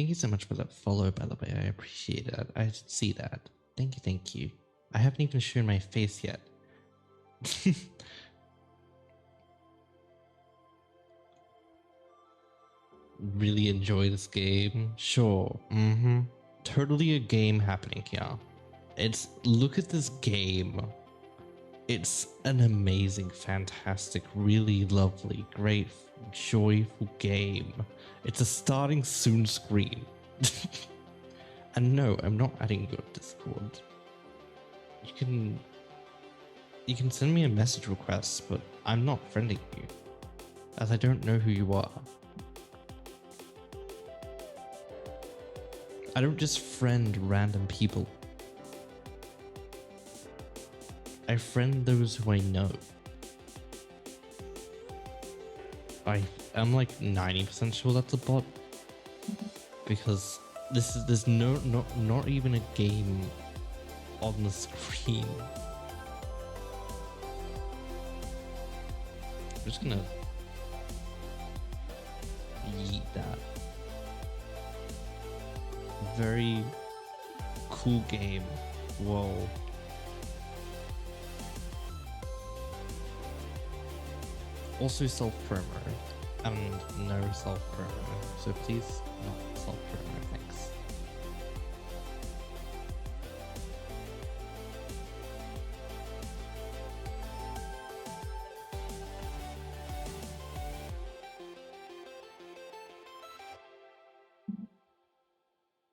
Thank you so much for that follow, by the way. I appreciate it. I did see that. Thank you, thank you. I haven't even shown my face yet. Really enjoy this game? Sure. Totally a game happening here. Look at this game. It's an amazing, fantastic, really lovely, great, joyful game. It's a starting soon screen. And no, I'm not adding your Discord. You can send me a message request, but I'm not friending you, as I don't know who you are. I don't just friend random people. I friend those who I know. I'm like 90% sure that's a bot, because there's not even a game on the screen. I'm just gonna yeet that. Very cool game. Whoa. Also self-promo, and no self-promo, so please not self-promo, thanks.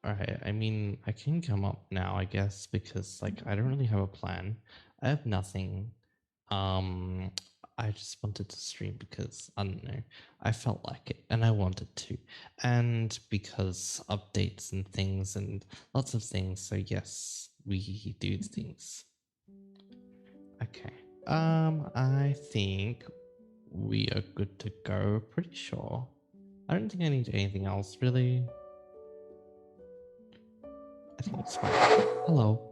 Alright, I mean, I can come up now, I guess, because like I don't really have a plan. I have nothing. I just wanted to stream because, I don't know, I felt like it and I wanted to. And because updates and things and lots of things, so yes, we do things. Okay. I think we are good to go, pretty sure. I don't think I need anything else, really. I think it's fine. Hello.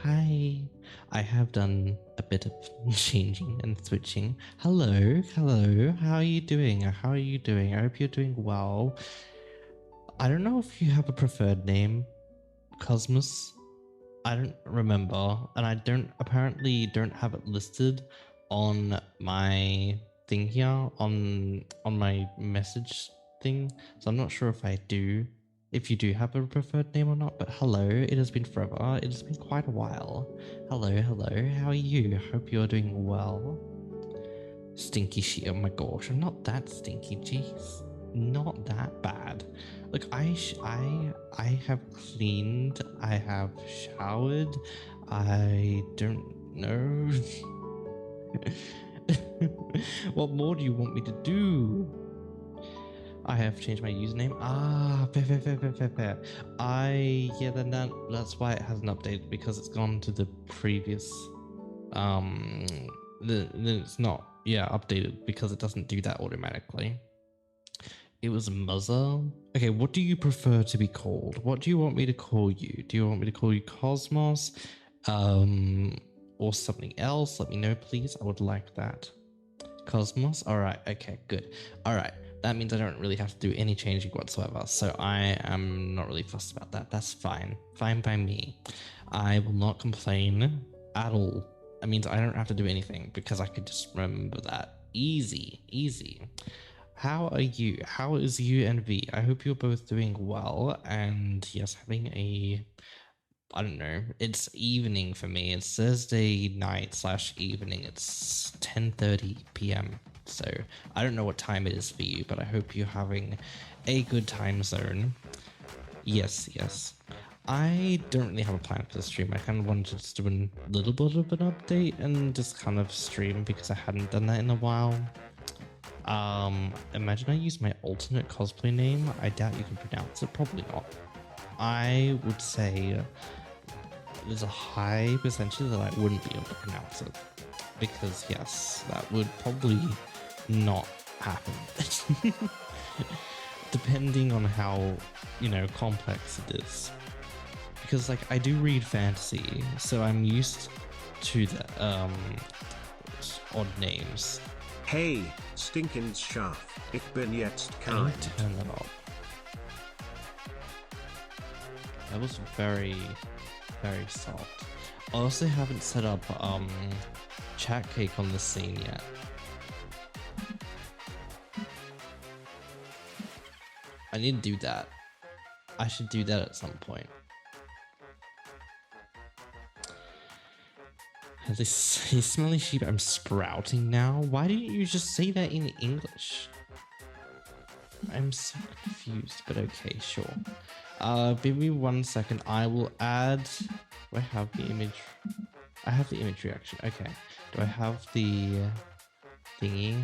Hi. I have done a bit of changing and switching. Hello, hello. How are you doing? How are you doing? I hope you're doing well. I don't know if you have a preferred name, Cosmos. I don't remember, and I apparently don't have it listed on my thing here, on my message thing. So I'm not sure if you do have a preferred name or not, but hello, it has been forever. It has been quite a while. Hello, hello, how are you? Hope you're doing well. Stinky shit, oh my gosh, I'm not that stinky, jeez. Not that bad. Look, I have cleaned, I have showered, I don't know. What more do you want me to do? I have changed my username. Fair. Yeah, then that's why it hasn't updated, because it's gone to the previous, then it's not, updated, because it doesn't do that automatically. It was Muzzer. Okay, what do you prefer to be called? What do you want me to call you? Do you want me to call you Cosmos? Or something else? Let me know, please. I would like that. Cosmos? Alright, okay, good. Alright. That means I don't really have to do any changing whatsoever, so I am not really fussed about that. That's fine. Fine by me. I will not complain at all. That means I don't have to do anything, because I could just remember that. Easy, easy. How are you? How is UNV? I hope you're both doing well, and yes, having I don't know, it's evening for me. It's Thursday night / evening. It's 10:30 p.m. So I don't know what time it is for you, but I hope you're having a good time zone. Yes. I don't really have a plan for the stream. I kind of wanted to just do a little bit of an update and just kind of stream, because I hadn't done that in a while. Imagine I use my alternate cosplay name. I doubt you can pronounce it. Probably not. I would say there's a high percentage that I wouldn't be able to pronounce it, because yes, that would probably not happen. Depending on how, complex it is. Because like I do read fantasy, so I'm used to the odd names. Hey, stinkend scharf, ich bin jetzt I kind. need to turn that off. that was very, very soft. I also haven't set up chat cake on the scene yet. I need to do that. I should do that at some point. This smelly sheep, I'm sprouting now. Why didn't you just say that in English? I'm so confused, but okay, sure. Give me 1 second. I will add. Do I have the image? I have the image reaction. Okay. Do I have the thingy?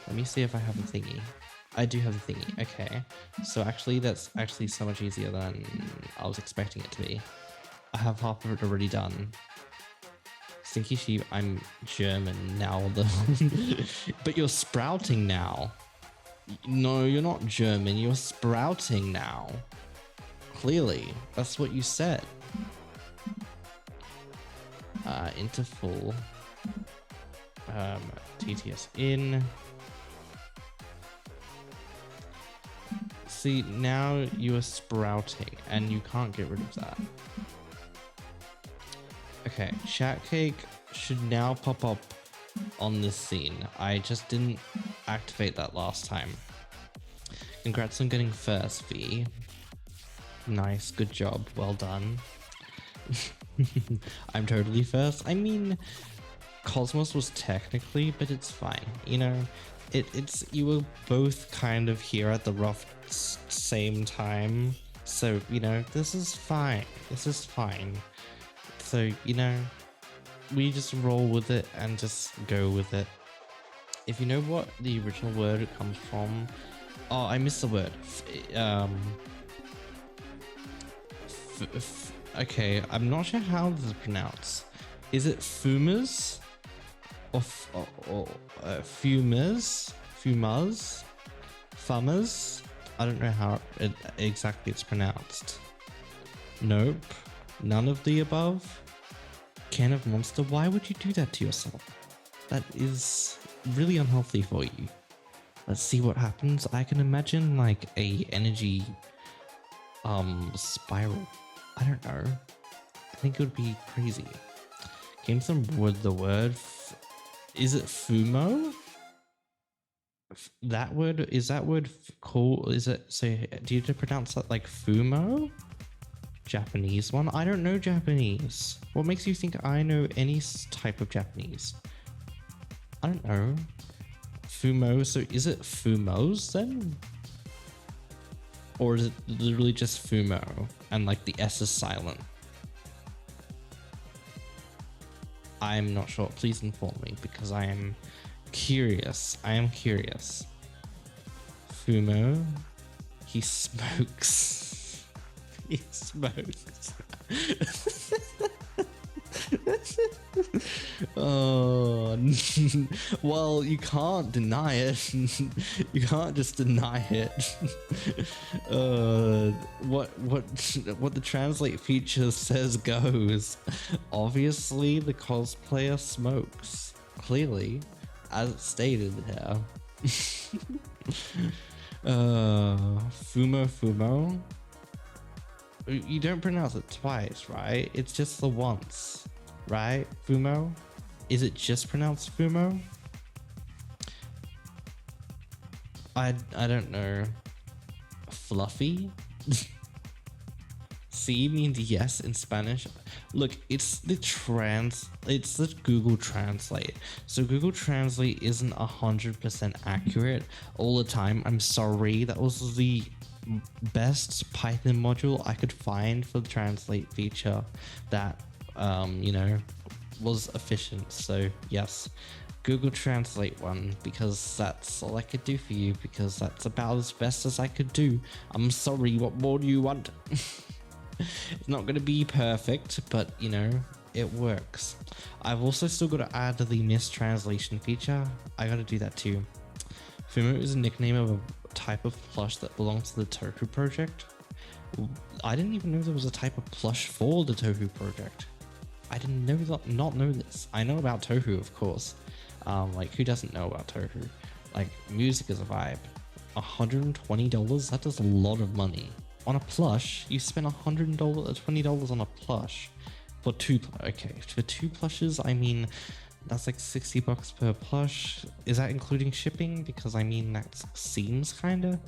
Let me see if I have a thingy. I do have the thingy. Okay. So actually, that's actually so much easier than I was expecting it to be. I have half of it already done. Stinky sheep, I'm German now. But you're sprouting now. No, you're not German. You're sprouting now. Clearly, that's what you said. Into full. TTS in. See, now you are sprouting, and you can't get rid of that. Okay, chat cake should now pop up on this scene. I just didn't activate that last time. Congrats on getting first, V. Nice, good job, well done. I'm totally first. I mean, Cosmos was technically, but it's fine. You know, it's you were both kind of here at the rough same time. So, you know, this is fine. This is fine. So, you know, we just roll with it and just go with it. If you know what the original word comes from... Oh, I missed the word. Okay, I'm not sure how this is pronounced. Is it fumers? Or fumers? Fumers? Fummers? I don't know how exactly it's pronounced. Nope. None of the above? Can of Monster, why would you do that to yourself? That is really unhealthy for you. Let's see what happens. I can imagine like a energy spiral. I don't know. I think it would be crazy. Came some with the word. Is it Fumo? That word, is that word cool? Is it, so do you pronounce that like Fumo? Japanese one? I don't know Japanese. What makes you think I know any type of Japanese? I don't know. Fumo, so is it Fumos then? Or is it literally just Fumo and like the S is silent? I'm not sure. Please inform me because I am curious. I am curious. Fumo, he smokes. He smokes. Oh, well, you can't deny it. You can't just deny it. What the translate feature says goes. Obviously, the cosplayer smokes. Clearly, as it's stated here. Fumo. You don't pronounce it twice, right? It's just the once, right? Fumo? Is it just pronounced Fumo? I don't know. Fluffy? C means yes in Spanish. Look, it's the Google Translate. So Google Translate isn't 100% accurate all the time. I'm sorry. That was the best Python module I could find for the translate feature that you know, was efficient. So yes, Google Translate one, because that's all I could do for you, because that's about as best as I could do. I'm sorry, what more do you want? It's not going to be perfect, but you know, it works. I've also still got to add the mistranslation feature. I got to do that too. Fumo is a nickname of a type of plush that belongs to the Toku project. I didn't even know there was a type of plush for the Toku project. I didn't not know this. I know about Toku, of course. Like, who doesn't know about Toku? Like, music is a vibe. $120? That is a lot of money. on a plush. You spent $120 on a plush for two. Okay, for two plushes, I mean, that's like $60 per plush. Is that including shipping? Because I mean, that seems kind of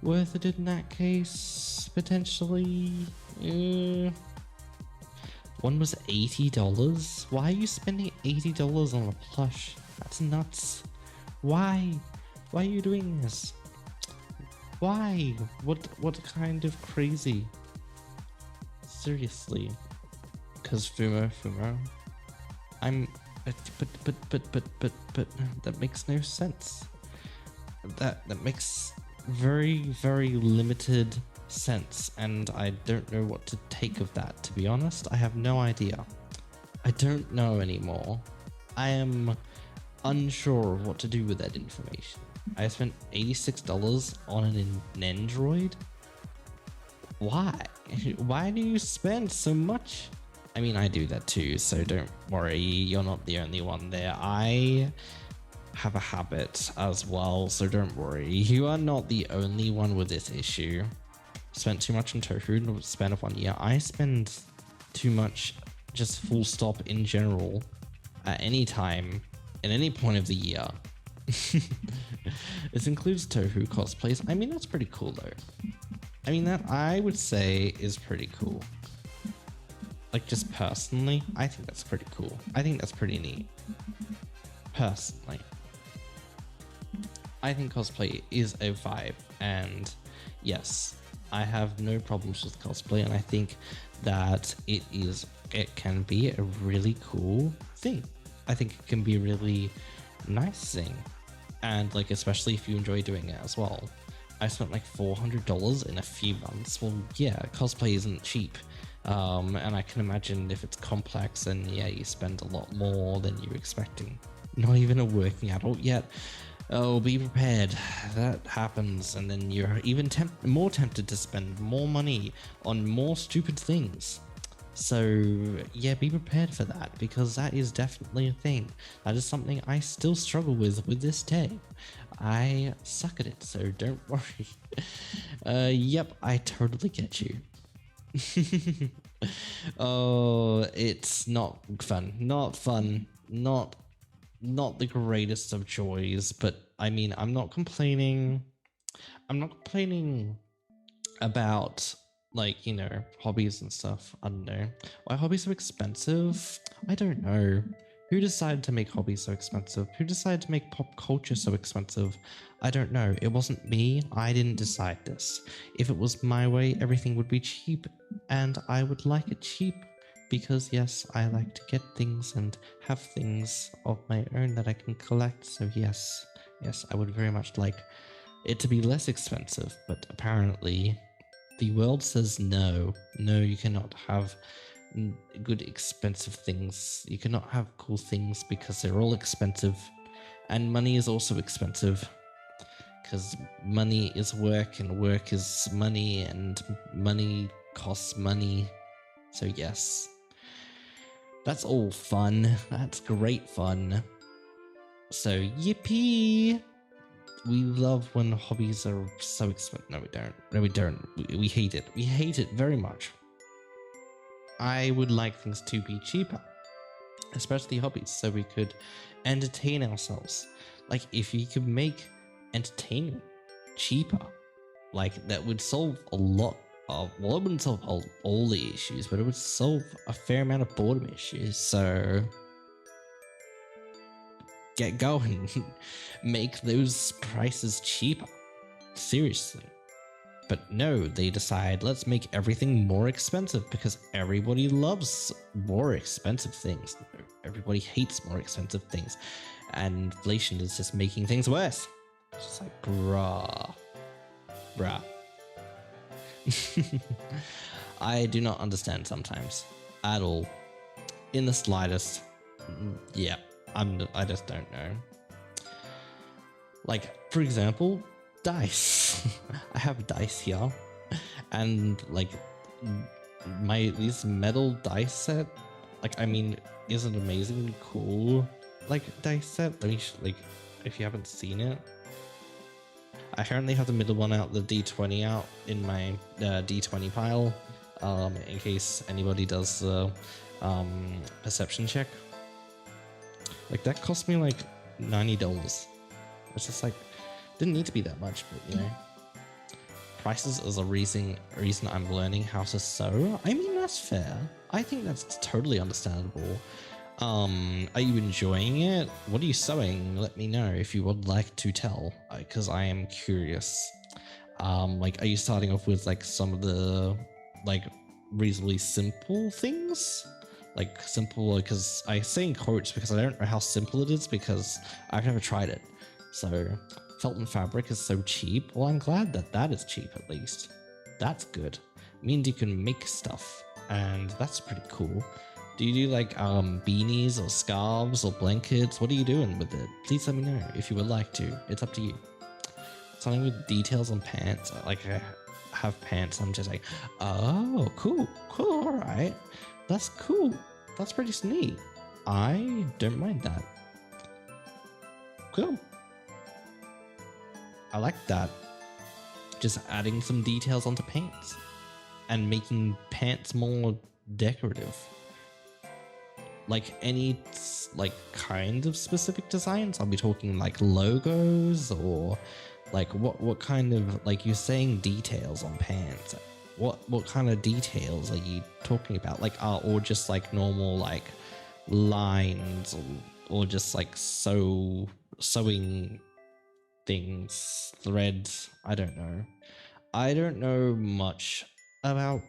worth it in that case, potentially. One was $80. Why are you spending $80 on a plush? That's nuts. Why? Why are you doing this? Why? What kind of crazy? Seriously. Because Fumo. I'm... But that makes no sense. That makes very, very limited sense, and I don't know what to take of that, to be honest. I have no idea. I don't know anymore. I am unsure of what to do with that information. I spent $86 on an Android? Why? Why do you spend so much? I mean, I do that too, so don't worry, you're not the only one there. I have a habit as well, so don't worry. You are not the only one with this issue. Spent too much on tofu in the span of 1 year. I spend too much, just full stop in general, at any time, at any point of the year. This includes tofu cosplays. I mean, that's pretty cool though. I mean, that I would say is pretty cool. Like, just personally, I think that's pretty cool. I think that's pretty neat. Personally. I think cosplay is a vibe, and yes, I have no problems with cosplay, and I think that it can be a really cool thing. I think it can be a really nice thing, and like, especially if you enjoy doing it as well. I spent like $400 in a few months. Well, yeah, cosplay isn't cheap, and I can imagine if it's complex, and yeah, you spend a lot more than you're expecting. Not even a working adult yet. Oh, be prepared. That happens, and then you're even more tempted to spend more money on more stupid things. So yeah, be prepared for that, because that is definitely a thing. That is something I still struggle with this day. I suck at it, so don't worry. Yep, I totally get you. Oh, it's not fun. Not fun. Not the greatest of joys, but I mean, I'm not complaining about, like, you know, hobbies and stuff. I don't know. Why hobbies so expensive? I don't know. Who decided to make hobbies so expensive? Who decided to make pop culture so expensive? I don't know. It wasn't me. I didn't decide this. If it was my way, everything would be cheap, and I would like it cheap. Because yes, I like to get things and have things of my own that I can collect. So yes, I would very much like it to be less expensive. But apparently, the world says no. No, you cannot have good expensive things. You cannot have cool things because they're all expensive. And money is also expensive. Because money is work, and work is money, and money costs money. So yes. That's all fun. That's great fun. So yippee! We love when hobbies are so expensive. No, we don't. No, we don't. We hate it. We hate it very much. I would like things to be cheaper, especially hobbies, so we could entertain ourselves. Like, if you could make entertainment cheaper, like, that would solve a lot. Well, it wouldn't solve all the issues, but it would solve a fair amount of boredom issues. So get going. Make those prices cheaper. Seriously. But no, they decide, let's make everything more expensive because everybody loves more expensive things. Everybody hates more expensive things. And inflation is just making things worse. It's just like, bruh. I do not understand sometimes at all, in the slightest. Yeah, I just don't know. Like, for example, dice. I have dice here, and like this metal dice set. Like, I mean, is it amazingly cool? Like, dice set. Let me like, if you haven't seen it. I currently have the middle one out, the D20 out in my D20 pile, in case anybody does the perception check. Like that cost me like $90. It's just like, didn't need to be that much, but you know. Prices is a reason I'm learning how to sew. I mean, that's fair. I think that's totally understandable. Are you enjoying it? What are you sewing? Let me know if you would like to tell, because I am curious. Like, are you starting off with like some of the like reasonably simple things? Like simple, because I say in quotes because I don't know how simple it is because I've never tried it. So Felton fabric is so cheap. Well, I'm glad that that is cheap at least. That's good. It means you can make stuff, and that's pretty cool. Do you do like beanies or scarves or blankets? What are you doing with it? Please let me know if you would like to. It's up to you. Something with details on pants. Like I have pants. I'm just like, oh, cool, all right. That's cool. That's pretty neat. I don't mind that. Cool. I like that. Just adding some details onto pants and making pants more decorative. Like any like kind of specific designs? I'll be talking like logos or like what kind of, like you're saying details on pants. What kind of details are you talking about? Like or just like normal like lines or just like sewing things, threads. I don't know. I don't know much about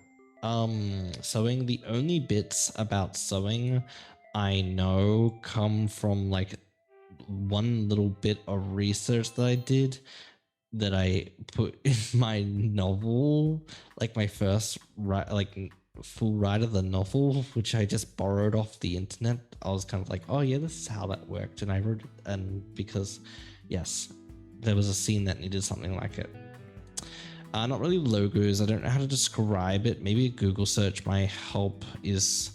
sewing. The only bits about sewing I know come from like one little bit of research that I did that I put in my novel, like my first full write of the novel, which I just borrowed off the internet. I was kind of like, oh yeah, this is how that worked, and I wrote it, and because yes, there was a scene that needed something like it. Not really logos. I don't know how to describe it. Maybe a Google search might help. Is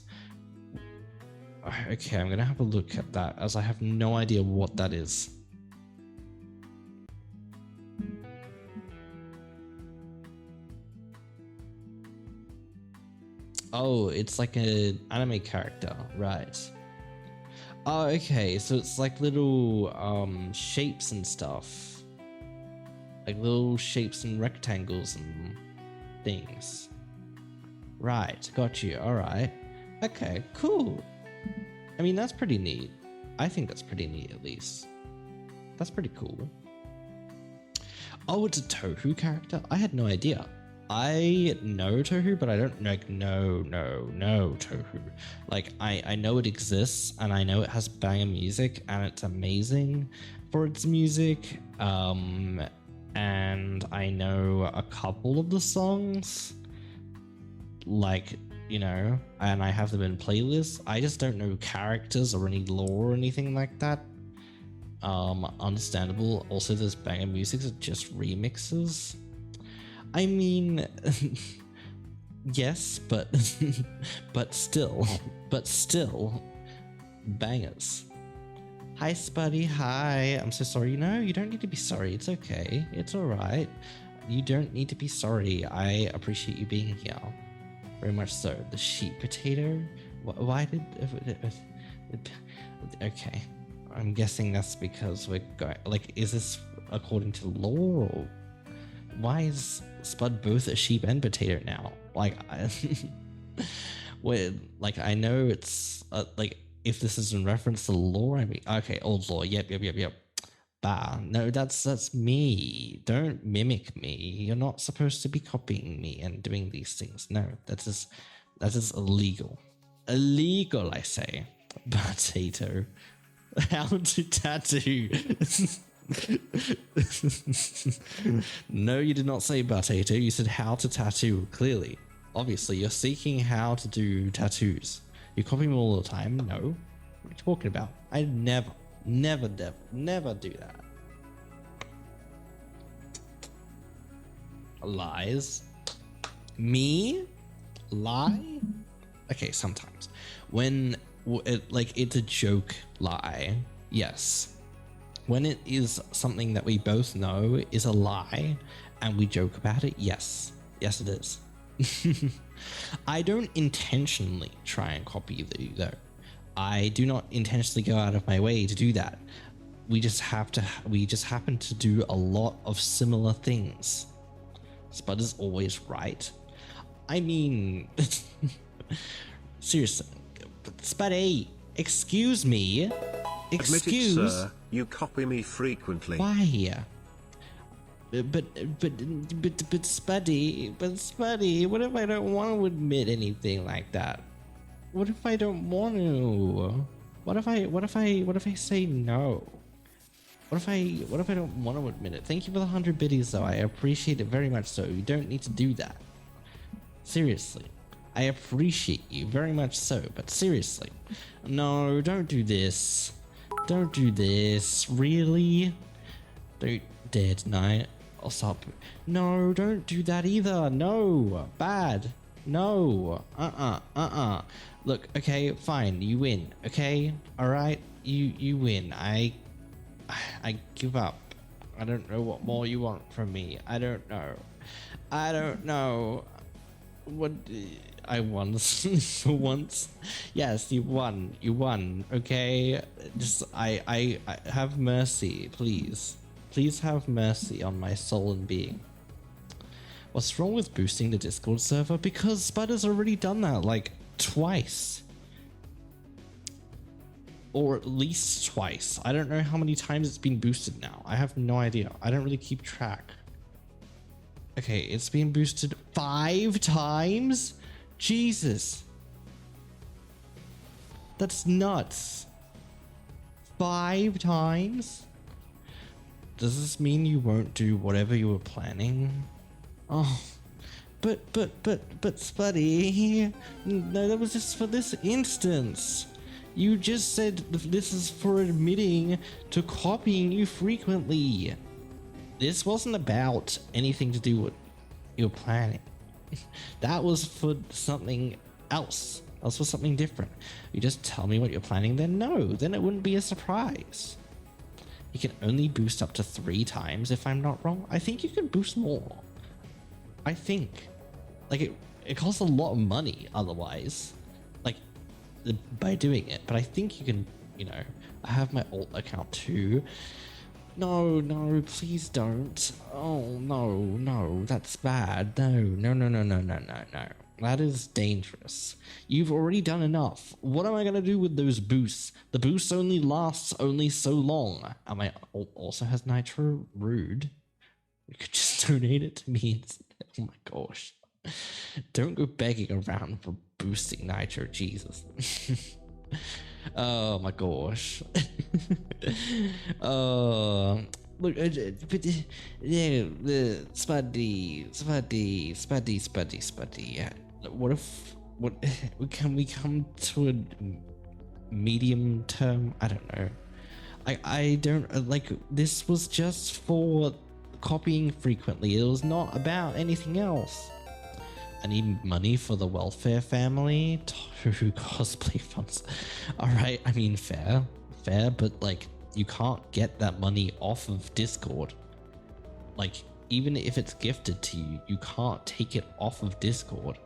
okay. I'm gonna have a look at that as I have no idea what that is. Oh, it's like an anime character, right? Oh, okay. So it's like little shapes and stuff. Like little shapes and rectangles and things. Right, got you. All right. Okay, cool. I mean, that's pretty neat. I think that's pretty neat, at least. That's pretty cool. Oh, it's a Tohu character? I had no idea. I know Tohu, but I don't know Tohu. Like, I know it exists, and I know it has banger music, and it's amazing for its music. And I know a couple of the songs, like, you know, and I have them in playlists. I just don't know characters or any lore or anything like that. Understandable. Also, there's banger music that just remixes. I mean, yes, but but still, bangers. Hi, Spuddy. Hi. I'm so sorry. No, you don't need to be sorry. It's okay. It's all right. You don't need to be sorry. I appreciate you being here. Very much so. The sheep potato? Why did... Okay. I'm guessing that's because we're going... Like, is this according to law? Or why is Spud both a sheep and potato now? Like, like, I know it's... like, if this is in reference to law, I mean... Okay, old law. Yep. Bah, no, that's me. Don't mimic me. You're not supposed to be copying me and doing these things. No, that is illegal. Illegal, I say. Potato. How to tattoo. No, you did not say potato. You said how to tattoo, clearly. Obviously, you're seeking how to do tattoos. You copy me all the time? No. What are you talking about? I never do that. Lies. Me? Lie? Okay, sometimes. When, like, it's a joke lie. Yes. When it is something that we both know is a lie and we joke about it, yes. Yes, it is. I don't intentionally try and copy you though. I do not intentionally go out of my way to do that. We just happen to do a lot of similar things. Spud is always right. I mean, seriously, Spuddy, excuse me. Excuse. Admit it, sir, you copy me frequently. Why? But Spuddy, what if I don't want to admit anything like that? What if I don't want to? What if I say no? What if I don't want to admit it? Thank you for the 100 biddies though. I appreciate it very much so. You don't need to do that. Seriously. I appreciate you very much so, but seriously. No, don't do this. Don't do this. Really? Don't dare deny it. I'll stop. No, don't do that either. No. Bad. No. Look, okay, fine. You win. Okay? Alright? You win. I give up. I don't know what more you want from me. I don't know. What I won for once. Yes, you won. Okay? Just I have mercy, please. Please have mercy on my soul and being. What's wrong with boosting the Discord server? Because Spud has already done that like twice. Or at least twice. I don't know how many times it's been boosted now. I have no idea. I don't really keep track. Okay, it's been boosted 5 times? Jesus. That's nuts. 5 times? Does this mean you won't do whatever you were planning? Oh, but Spuddy, no, that was just for this instance. You just said this is for admitting to copying you frequently. This wasn't about anything to do with your planning. That was for something else. That was for something different. You just tell me what you're planning, then no, then it wouldn't be a surprise. You can only boost up to 3 times if I'm not wrong. I think you can boost more. I think. Like it costs a lot of money otherwise. Like by doing it. But I think you can, you know, I have my alt account too. No, please don't. Oh no, that's bad. No. That is dangerous. You've already done enough. What am I gonna do with those boosts? The boost only lasts so long. And my alt also has nitro. Rude. You could just donate it to me instead. Oh my gosh. Don't go begging around for boosting nitro, Jesus. Oh my gosh. Look, but yeah, the Spuddy. What can we come to a medium term? I don't know. I don't like, this was just for copying frequently. It was not about anything else. I need money for the welfare family. Tohu cosplay funds. Alright, I mean fair, but like you can't get that money off of Discord. Like even if it's gifted to you, you can't take it off of Discord.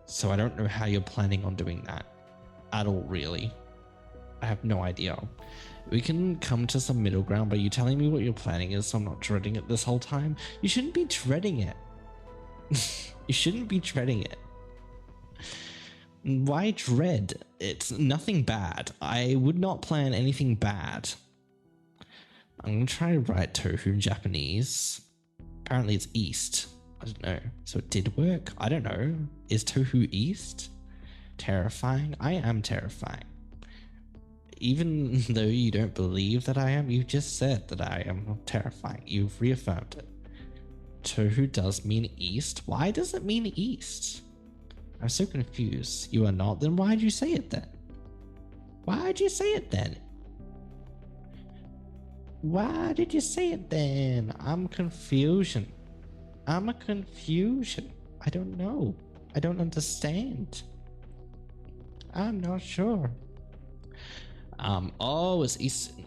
So I don't know how you're planning on doing that at all, really. I have no idea. We can come to some middle ground, but you telling me what your planning is so I'm not dreading it this whole time? You shouldn't be dreading it. You shouldn't be dreading it. Why dread? It's nothing bad. I would not plan anything bad. I'm gonna try to write tofu in Japanese. Apparently it's east. I don't know. So it did work? I don't know. Is tofu east? Terrifying? I am terrifying. Even though you don't believe that I am, you just said that I am terrifying. You've reaffirmed it. Tohu does mean east. Why does it mean east? I'm so confused. You are not? Then why did you say it then? Why did you say it then? Why did you say it then? I'm confusion. I'm a confusion. I don't know. I don't understand. I'm not sure. Oh, it's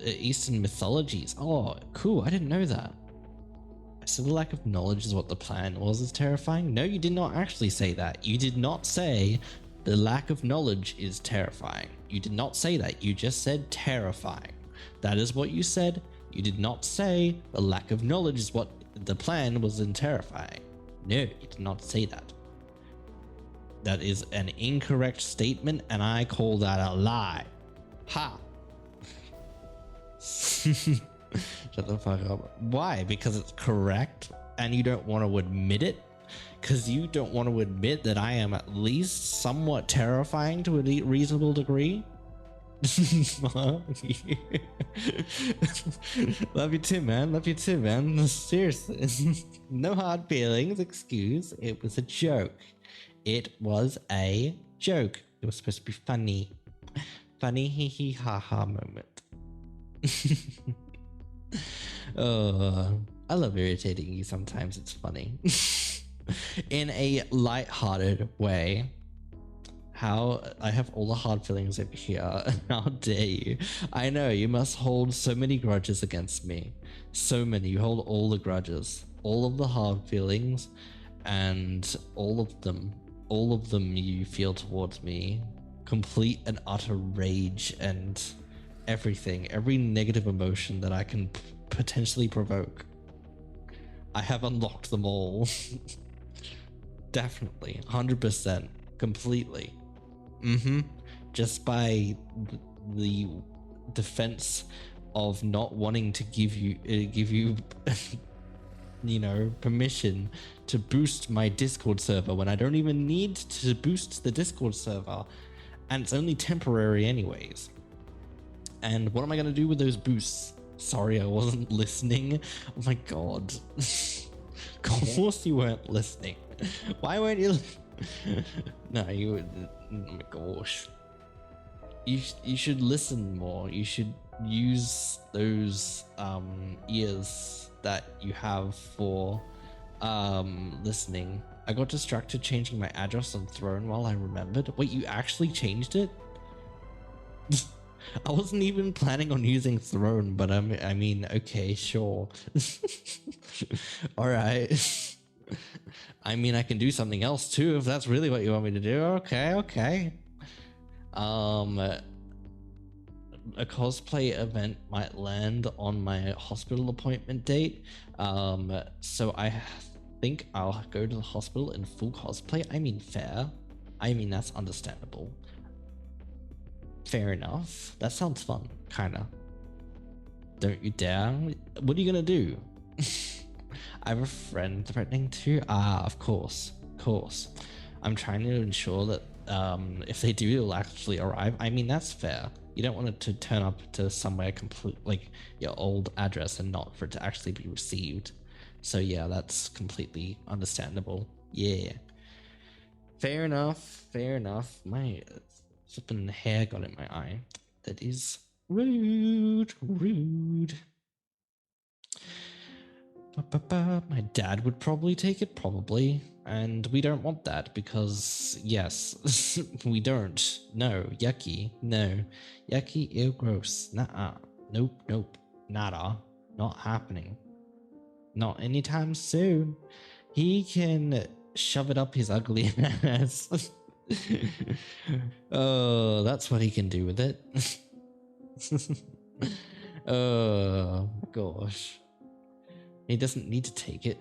Eastern mythologies. Oh, cool. I didn't know that. So the lack of knowledge is what the plan was is terrifying? No, you did not actually say that. You did not say the lack of knowledge is terrifying. You did not say that. You just said terrifying. That is what you said. You did not say the lack of knowledge is what the plan was in terrifying. No, you did not say that. That is an incorrect statement, and I call that a lie. Ha! Shut the fuck up. Why? Because it's correct and you don't want to admit it? Because you don't want to admit that I am at least somewhat terrifying to a reasonable degree? Love you too, man. Love you too, man. Seriously. No hard feelings. Excuse. It was a joke. It was a joke. It was supposed to be funny. Funny hee hee ha ha moment. Oh, I love irritating you sometimes. It's funny. In a light-hearted way. How I have all the hard feelings over here. How dare you? I know you must hold so many grudges against me. So many. You hold all the grudges, all of the hard feelings, and all of them you feel towards me. Complete and utter rage and everything, every negative emotion that I can potentially provoke. I have unlocked them all. Definitely, 100%, completely. Just by the defense of not wanting to give you you know, permission to boost my Discord server when I don't even need to boost the Discord server, and it's only temporary anyways. And what am I gonna do with those boosts? Sorry, I wasn't listening. Oh my god. Of course you weren't listening. Why weren't you? No, you would. Oh my gosh. You should listen more. You should use those ears that you have for listening. I got distracted changing my address on Throne while I remembered. Wait, you actually changed it? I wasn't even planning on using Throne, but I mean, okay, sure. All right. I mean, I can do something else too if that's really what you want me to do. Okay. A cosplay event might land on my hospital appointment date. So I think I'll go to the hospital in full cosplay. I mean, fair. I mean, that's understandable. Fair enough. That sounds fun, kinda. Don't you dare. What are you gonna do? I have a friend threatening to. Of course. I'm trying to ensure that if they do, it'll actually arrive. I mean, that's fair. You don't want it to turn up to somewhere complete, like your old address, and not for it to actually be received. So yeah, that's completely understandable. Yeah. Fair enough. My flipping hair got in my eye. That is rude. My dad would probably take it, probably. And we don't want that because, yes, we don't. No, yucky. No. Yucky, ew, gross. Nuh-uh. Nope. Nada. Not happening. Not anytime soon. He can shove it up his ugly ass. Oh, that's what he can do with it. Oh, gosh. He doesn't need to take it.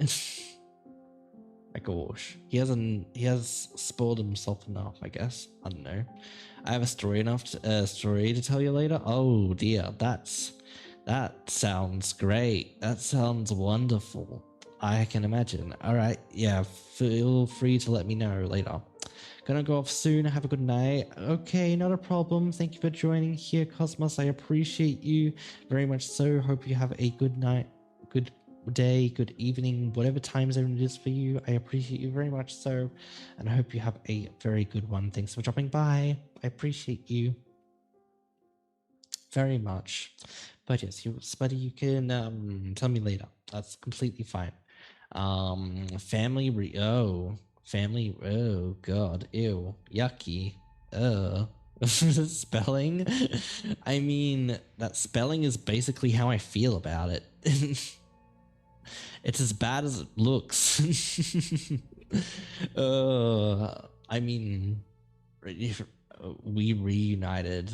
My gosh. He has spoiled himself enough, I guess. I don't know. I have a story to tell you later. Oh dear, that sounds great. That sounds wonderful. I can imagine. Alright, yeah, feel free to let me know later. Gonna go off soon. Have a good night. Okay, not a problem. Thank you for joining here, Cosmos. I appreciate you very much so. Hope you have a good night, good day, good evening, whatever time zone it is for you. I appreciate you very much so, and I hope you have a very good one. Thanks for dropping by. I appreciate you very much. But yes, Spuddy, you can tell me later. That's completely fine. Family, oh god, ew, yucky, Spelling? I mean, that spelling is basically how I feel about it. It's as bad as it looks. I mean, we reunited.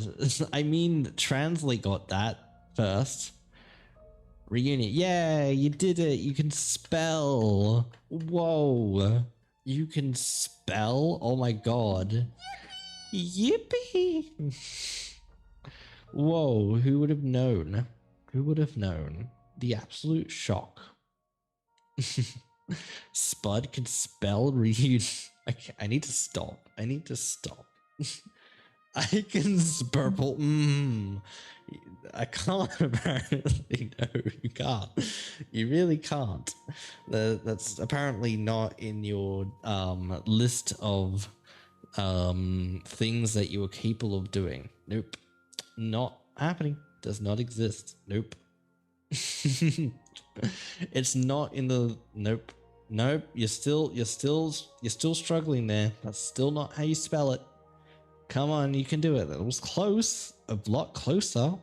I mean, Translate got that first. Reunion. Yeah, you did it. You can spell. Whoa. You can spell? Oh my god. Yippee! Whoa, who would have known? Who would have known? The absolute shock. Spud can spell read. Okay, I need to stop. I need to stop. I can purple. I can't apparently. No, you can't. You really can't. That's apparently not in your list of things that you are capable of doing. Nope. Not happening. Does not exist. Nope. It's not in the nope. Nope. You're still struggling there. That's still not how you spell it. Come on, you can do it. It was close. A lot closer.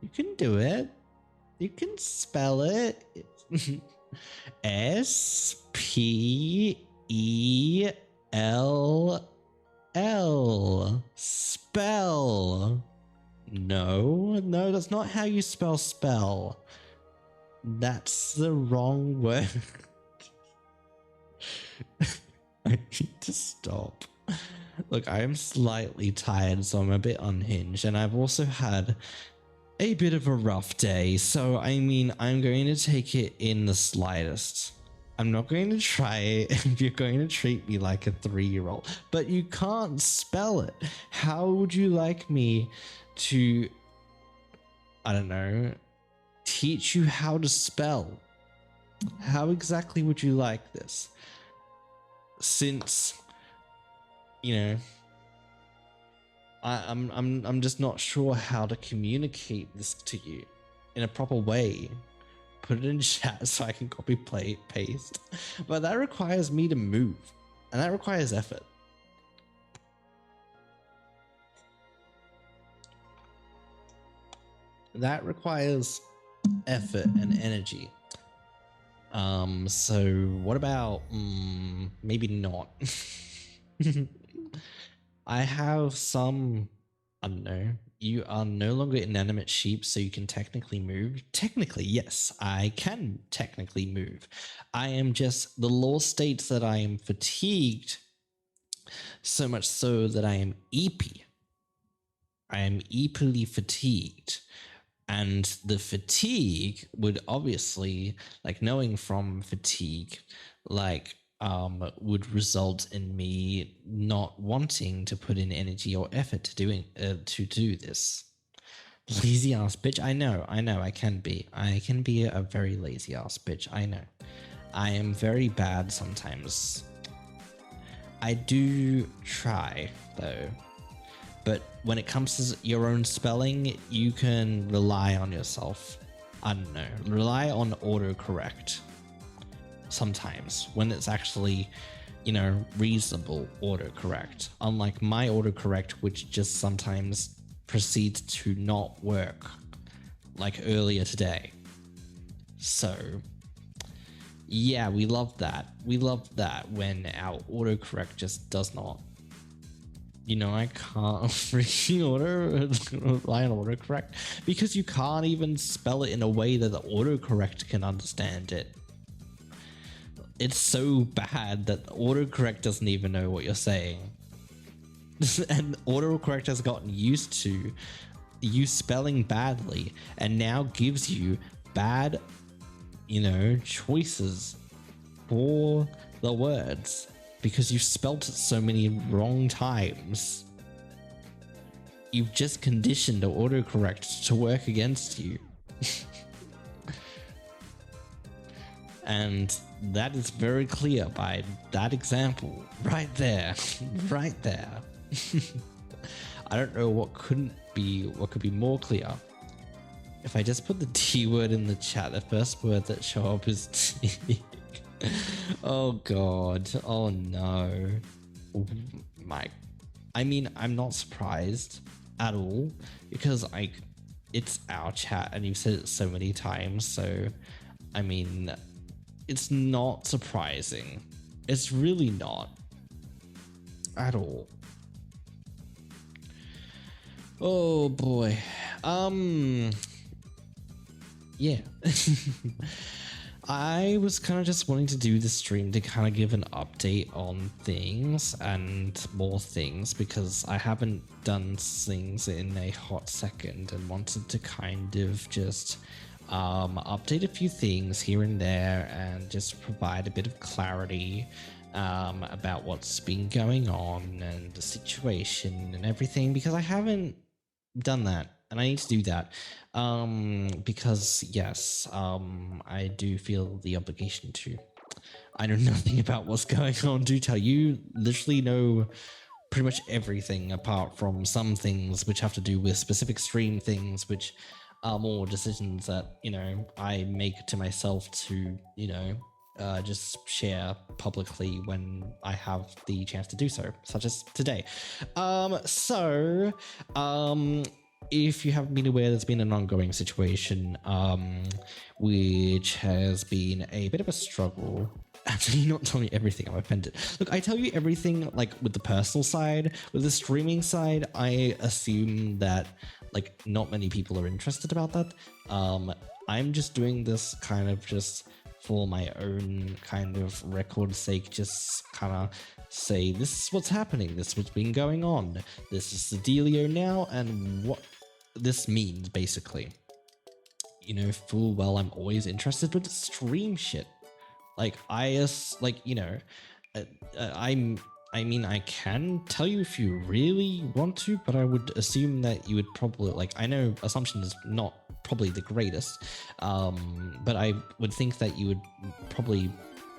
You can do it. You can spell it. S-P-E-L-L. Spell. No, that's not how you spell spell. That's the wrong word. I need to stop. Look, I am slightly tired, so I'm a bit unhinged, and I've also had a bit of a rough day, so I mean, I'm going to take it in the slightest. I'm not going to try it if you're going to treat me like a 3-year-old, but you can't spell it. How would you like me to, I don't know, teach you how to spell? How exactly would you like this? Since, you know, I'm just not sure how to communicate this to you in a proper way. Put it in chat so I can copy, paste. But that requires me to move, and that requires effort. That requires effort and energy. So what about maybe not? I have some, I don't know, you are no longer inanimate sheep, so you can technically move. Technically, yes, I can technically move. I am just, the law states that I am fatigued, so much so that I am eepy. I am eepily fatigued. And the fatigue would obviously, like knowing from fatigue, like would result in me not wanting to put in energy or effort to do this. Lazy ass bitch. I know, I can be a very lazy ass bitch. I know. I am very bad sometimes. I do try though. But when it comes to your own spelling, you can rely on yourself. I don't know, rely on autocorrect. Sometimes when it's actually, you know, reasonable autocorrect. Unlike my autocorrect, which just sometimes proceeds to not work, like earlier today. So yeah, we love that. We love that when our autocorrect just does not. You know, I can't rely on autocorrect because you can't even spell it in a way that the autocorrect can understand it. It's so bad that the autocorrect doesn't even know what you're saying. And autocorrect has gotten used to you spelling badly and now gives you bad, you know, choices for the words. Because you've spelt it so many wrong times. You've just conditioned the autocorrect to work against you. And that is very clear by that example right there. Right there. I don't know what could be more clear. If I just put the T word in the chat, the first word that show up is T. Oh god, oh no. Oh my I mean, I'm not surprised at all because it's our chat and you've said it so many times. So, I mean, it's not surprising. It's really not at all. Oh boy. Yeah. I was kind of just wanting to do the stream to kind of give an update on things and more things because I haven't done things in a hot second and wanted to kind of just update a few things here and there and just provide a bit of clarity about what's been going on and the situation and everything because I haven't done that and I need to do that because yes, I do feel the obligation to. I know nothing about what's going on. Do tell you literally know pretty much everything apart from some things which have to do with specific stream things which are more decisions that I make to myself to just share publicly when I have the chance to do so, such as today. If you haven't been aware, there's been an ongoing situation which has been a bit of a struggle. Actually, not telling you everything, I'm offended. Look, I tell you everything like with the personal side. With the streaming side, I assume that like not many people are interested about that. I'm just doing this kind of just for my own kind of record's sake, just kind of say this is what's happening, this is what's been going on, this is the dealio now, and what this means basically. Full well I'm always interested with stream shit. Like I mean, I can tell you if you really want to, but I would assume that you would probably I know assumption is not probably the greatest, but I would think that you would probably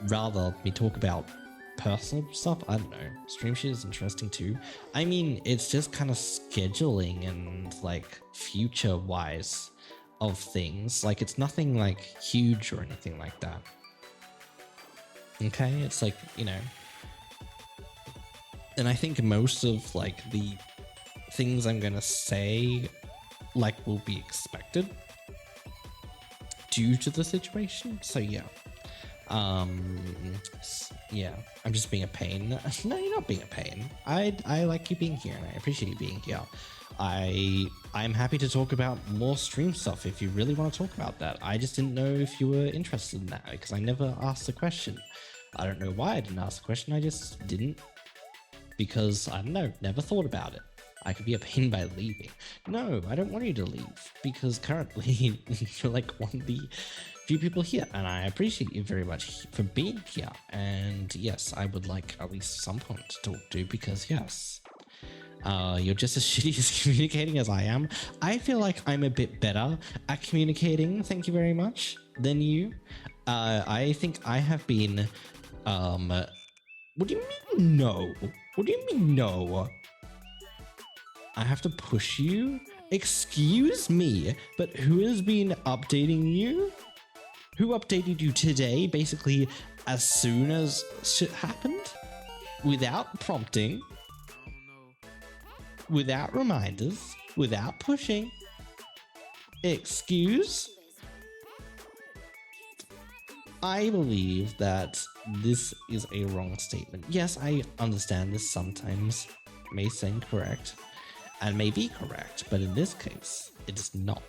rather me talk about personal stuff. I don't know. Stream shit is interesting too. I mean, it's just kind of scheduling and like future wise of things. Like it's nothing like huge or anything like that. Okay, it's like, and I think most of like the things I'm gonna say like will be expected due to the situation. So yeah. Yeah, I'm just being a pain. No, you're not being a pain. I like you being here and I appreciate you being here. I'm happy to talk about more stream stuff if you really want to talk about that. I just didn't know if you were interested in that because I never asked the question. I don't know why I didn't ask the question. I just didn't, because I don't know, never thought about it. I could be a pain by leaving. No, I don't want you to leave because currently you're like one of the few people here and I appreciate you very much for being here. And yes, I would like at least someone to talk to because yes, you're just as shitty as communicating as I am. I feel like I'm a bit better at communicating, thank you very much, than you. I think I have been, what do you mean no? What do you mean no? I have to push you? Excuse me, but who has been updating you? Who updated you today, basically as soon as shit happened? Without prompting, without reminders, without pushing. Excuse? I believe that this is a wrong statement. Yes, I understand this sometimes may seem correct and may be correct, but in this case, it is not.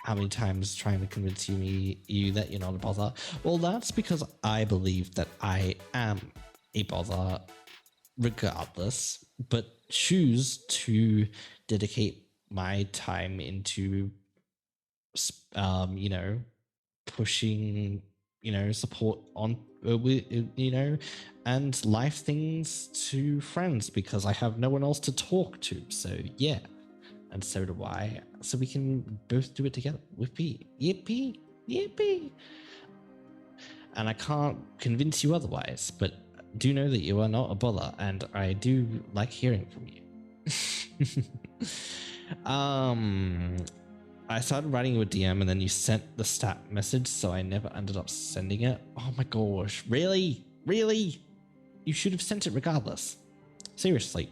How many times trying to convince you that you're not a bother? Well, that's because I believe that I am a bother regardless, but choose to dedicate my time into, pushing, support on, and life things to friends because I have no one else to talk to. So yeah, and so do I. So we can both do it together. Whippy, yippee, yippee. And I can't convince you otherwise, but do know that you are not a bother, and I do like hearing from you. I started writing you a DM and then you sent the stat message, so I never ended up sending it. Oh my gosh, really? Really? You should have sent it regardless. Seriously,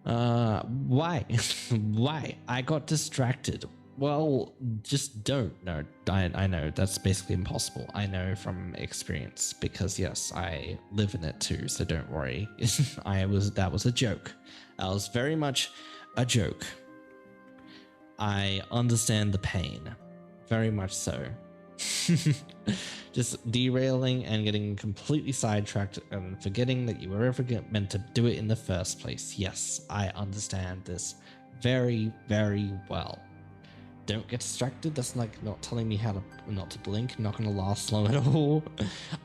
Why? Why? I got distracted. Well, just don't. No, I know that's basically impossible. I know from experience because yes, I live in it too. So don't worry. That was a joke. That was very much a joke. I understand the pain, very much so. Just derailing and getting completely sidetracked and forgetting that you were ever meant to do it in the first place. Yes, I understand this very, very well. Don't get distracted. That's like not telling me how to not to blink. Not going to last long at all.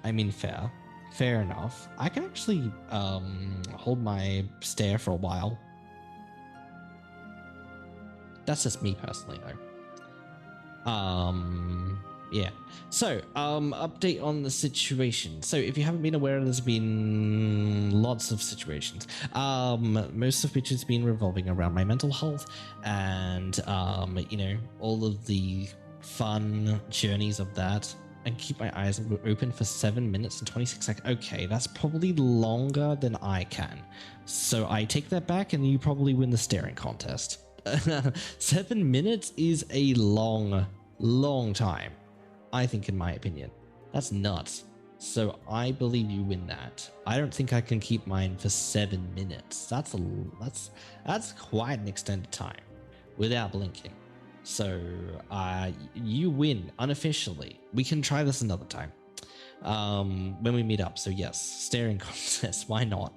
I mean, fair enough. I can actually hold my stare for a while. That's just me personally, though. Yeah. So, update on the situation. So, if you haven't been aware, there's been lots of situations. Most of which has been revolving around my mental health and, you know, all of the fun journeys of that. And keep my eyes open for 7 minutes and 26 seconds. Okay, that's probably longer than I can. So I take that back, and you probably win the staring contest. 7 minutes is a long time, I think, in my opinion. That's nuts. So I believe you win that. I don't think I can keep mine for 7 minutes. That's quite an extended time without blinking. So you win unofficially. We can try this another time when we meet up. So yes, staring contest. Why not?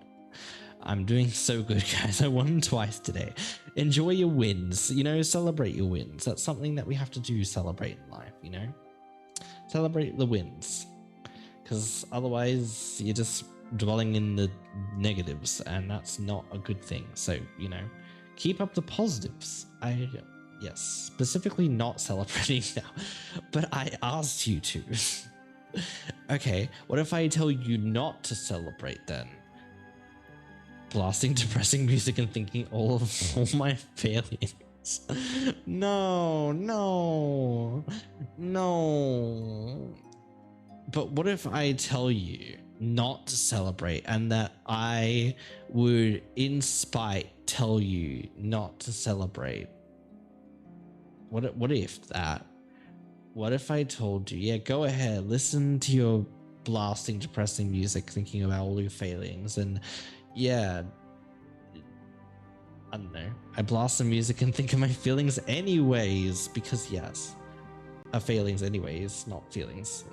I'm doing so good, guys. I won twice today. Enjoy your wins, you know, celebrate your wins. That's something that we have to do, celebrate in life, you know? Celebrate the wins. Because otherwise you're just dwelling in the negatives, and that's not a good thing. So, you know, keep up the positives. Yes, specifically not celebrating now, but I asked you to. Okay, what if I tell you not to celebrate then? Blasting depressing music and thinking all my failings. No. But what if I tell you not to celebrate, and that I would in spite tell you not to celebrate? What if that? What if I told you, yeah, go ahead, listen to your blasting depressing music thinking about all your failings, and yeah, I don't know, I blast the music and think of my feelings anyways, because yes, failings anyways, not feelings,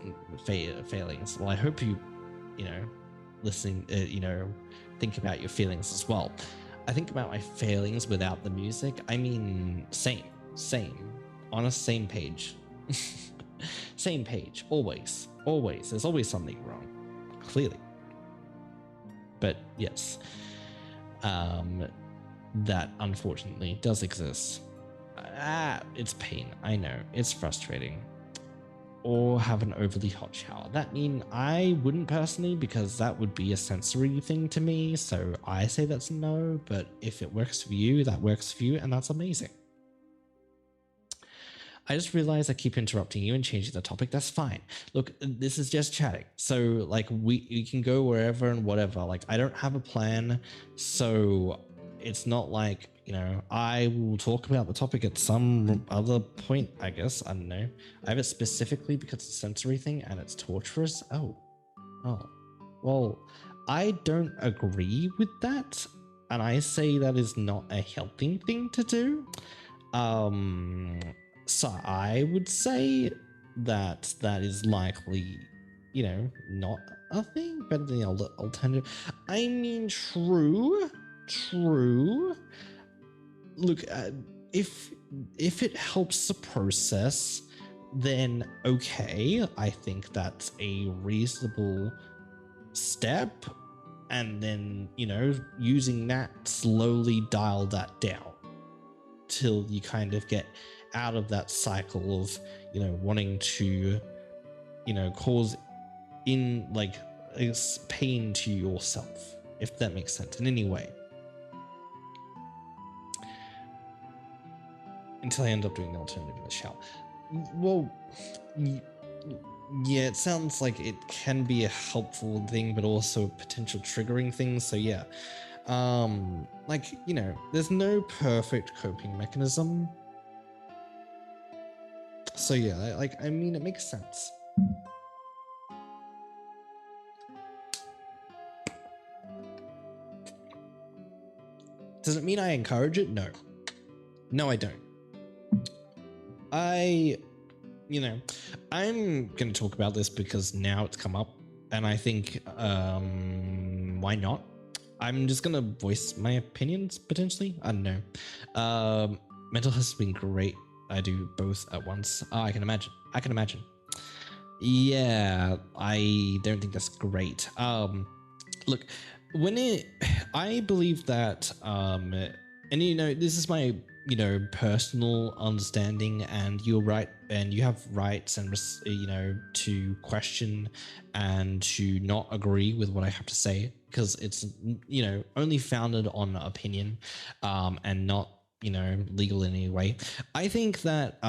failings. Well, I hope you know, listening, you know, think about your feelings as well. I think about my failings without the music. I mean, same, on a same page. Same page, always. There's always something wrong, clearly. But yes, that unfortunately does exist. It's pain, I know, it's frustrating. Or have an overly hot shower. That mean I wouldn't personally, because that would be a sensory thing to me, so I say that's no, but if it works for you, that works for you, and that's amazing. I just realized I keep interrupting you and changing the topic. That's fine. Look, this is just chatting. So like we can go wherever and whatever. Like I don't have a plan. So it's not like, you know, I will talk about the topic at some other point, I guess. I don't know. I have it specifically because it's a sensory thing and it's torturous. Oh. Well, I don't agree with that. And I say that is not a healthy thing to do. So I would say that is likely, you know, not a thing, but the alternative. I mean, true. Look, if it helps the process, then okay, I think that's a reasonable step. And then, you know, using that, slowly dial that down till you kind of get out of that cycle of, you know, wanting to, you know, cause in like pain to yourself, if that makes sense in any way, until I end up doing the alternative in the shower. Well, yeah, it sounds like it can be a helpful thing, but also a potential triggering thing. So yeah, like, you know, there's no perfect coping mechanism. So yeah, like, I mean, it makes sense. Does it mean I encourage it? No. No, I don't. You know, I'm going to talk about this because now it's come up, and I think, why not? I'm just going to voice my opinions, potentially. I don't know. Mental health has been great. I do both at once. I can imagine. I can imagine. Yeah, I don't think that's great. Look, I believe that, and you know, this is my, you know, personal understanding, and you're right, and you have rights and, you know, to question and to not agree with what I have to say, because it's, you know, only founded on opinion, and not, you know, legal in any way. I think that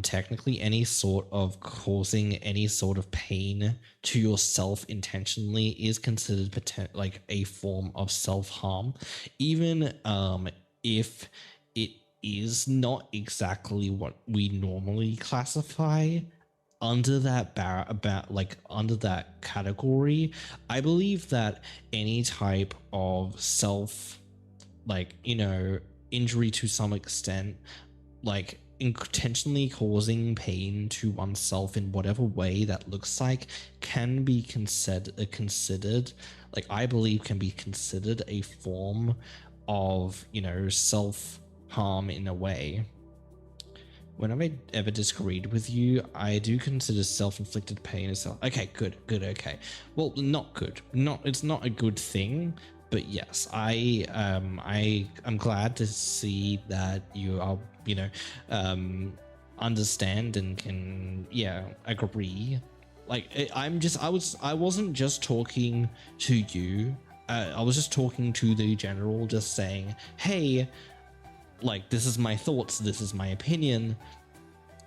technically any sort of causing any sort of pain to yourself intentionally is considered like a form of self-harm, even if it is not exactly what we normally classify under that under that category. I believe that any type of self, like, you know, injury to some extent, like intentionally causing pain to oneself in whatever way that looks like, can be considered, like, I believe can be considered a form of, you know, self harm in a way. When have I ever disagreed with you? I do consider self-inflicted pain as okay, good, okay. Well, not good. It's not a good thing, but yes, I'm glad to see that you are, you know, understand and can, yeah, agree. Like, I wasn't just talking to you. I was just talking to the general, just saying, hey, like, this is my thoughts, this is my opinion.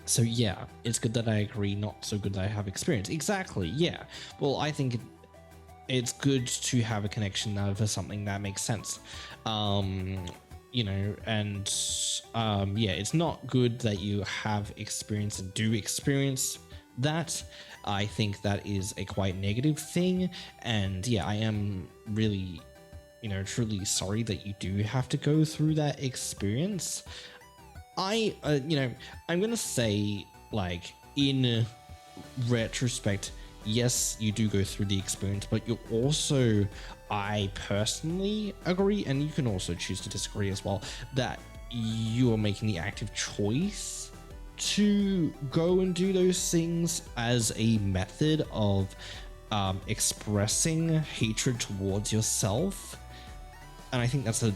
So yeah, it's good that I agree, not so good that I have experience. Exactly, yeah. Well, I think it's good to have a connection for something that makes sense. You know, and yeah, it's not good that you have experience and do experience that. I think that is a quite negative thing, and yeah, I am really, you know, truly sorry that you do have to go through that experience. You know, I'm gonna say, like, in retrospect, yes, you do go through the experience, but you also, I personally agree, and you can also choose to disagree as well, that you are making the active choice to go and do those things as a method of expressing hatred towards yourself. And I think that's a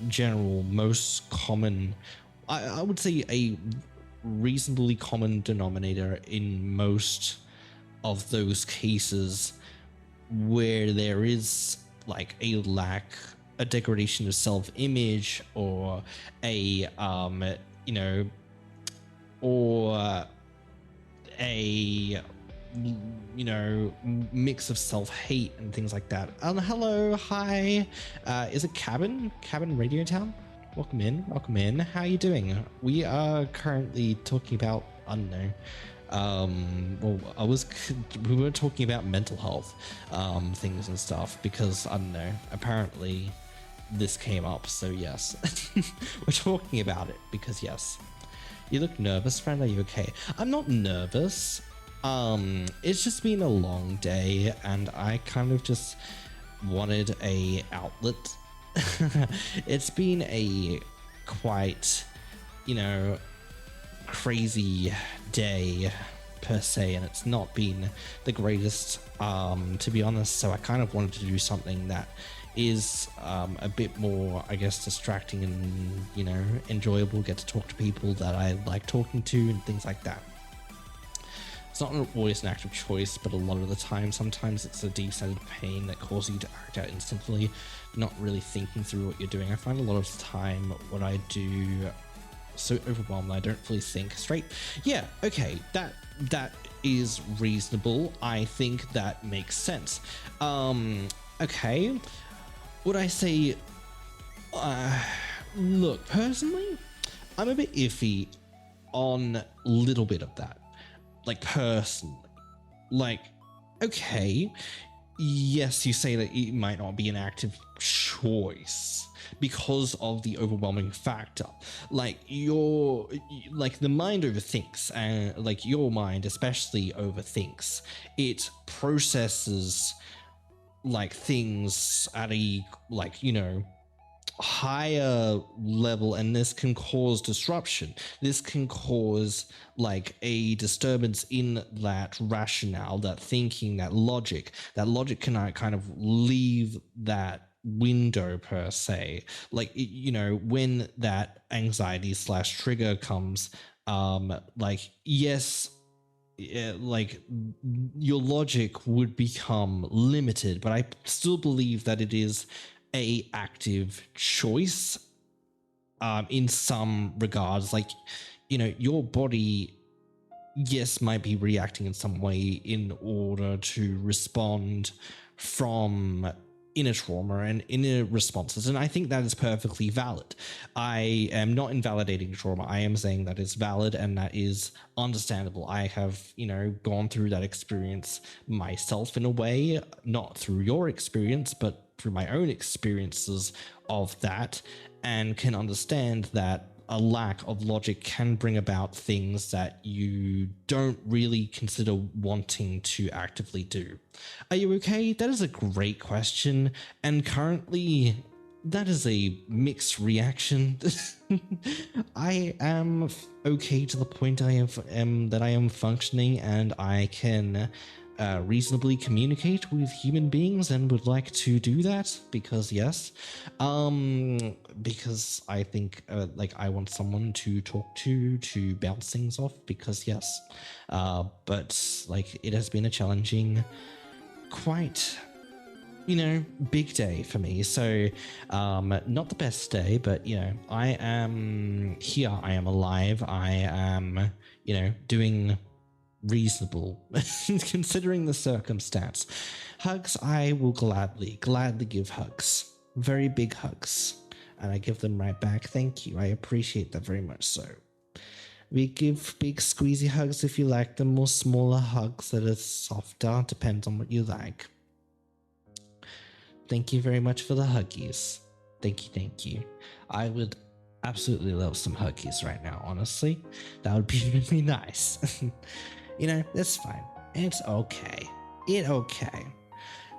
general, most common, I would say a reasonably common denominator in most of those cases where there is, like, a degradation of self-image, or a you know, or a, you know, mix of self-hate and things like that. Hello, hi, is it Cabin Radio Town? Welcome in. How are you doing? We are currently talking about, I don't know, well, we were talking about mental health things and stuff, because I don't know, apparently this came up, so yes. We're talking about it because yes. You look nervous, friend. Are you okay? I'm not nervous. It's just been a long day, and I kind of just wanted a outlet. It's been a quite, you know, crazy day per se, and it's not been the greatest, to be honest. So I kind of wanted to do something that is a bit more, I guess, distracting and, you know, enjoyable. Get to talk to people that I like talking to and things like that. It's not always an active choice, but a lot of the time, sometimes it's a deep-seated pain that causes you to act out instantly, not really thinking through what you're doing. I find a lot of the time what I do so overwhelmed I don't fully think straight. Yeah, okay, that is reasonable. I think that makes sense. Okay, would I say Look, personally, I'm a bit iffy on a little bit of that. Like, personally. Like, okay, yes, you say that it might not be an active choice because of the overwhelming factor. Like, like the mind overthinks, and like your mind especially overthinks. It processes like things at a, like, higher level, and this can cause disruption. This can cause like a disturbance in that rationale, that thinking, that logic. That logic can kind of leave that window per se. Like, when that anxiety slash trigger comes, like, yes, like your logic would become limited, but I still believe that it is a active choice in some regards. Like, your body, yes, might be reacting in some way in order to respond from inner trauma and inner responses, and I think that is perfectly valid. I am not invalidating trauma. I am saying that it's valid and that is understandable. I have gone through that experience myself in a way, not through your experience, but through my own experiences of that, and can understand that a lack of logic can bring about things that you don't really consider wanting to actively do. Are you okay? That is a great question, and currently that is a mixed reaction. I am okay to the point I am that I am functioning and I can reasonably communicate with human beings, and would like to do that because yes, because I think like I want someone to talk to bounce things off, because yes, but like it has been a challenging, quite big day for me. So not the best day, but I am here, I am alive, I am doing reasonable considering the circumstance. Hugs, I will gladly give hugs, very big hugs, and I give them right back. Thank you, I appreciate that very much. So we give big squeezy hugs if you like them, or smaller hugs that are softer, depends on what you like. Thank you very much for the huggies. Thank you. I would absolutely love some huggies right now, honestly. That would be really nice. That's fine. It's okay.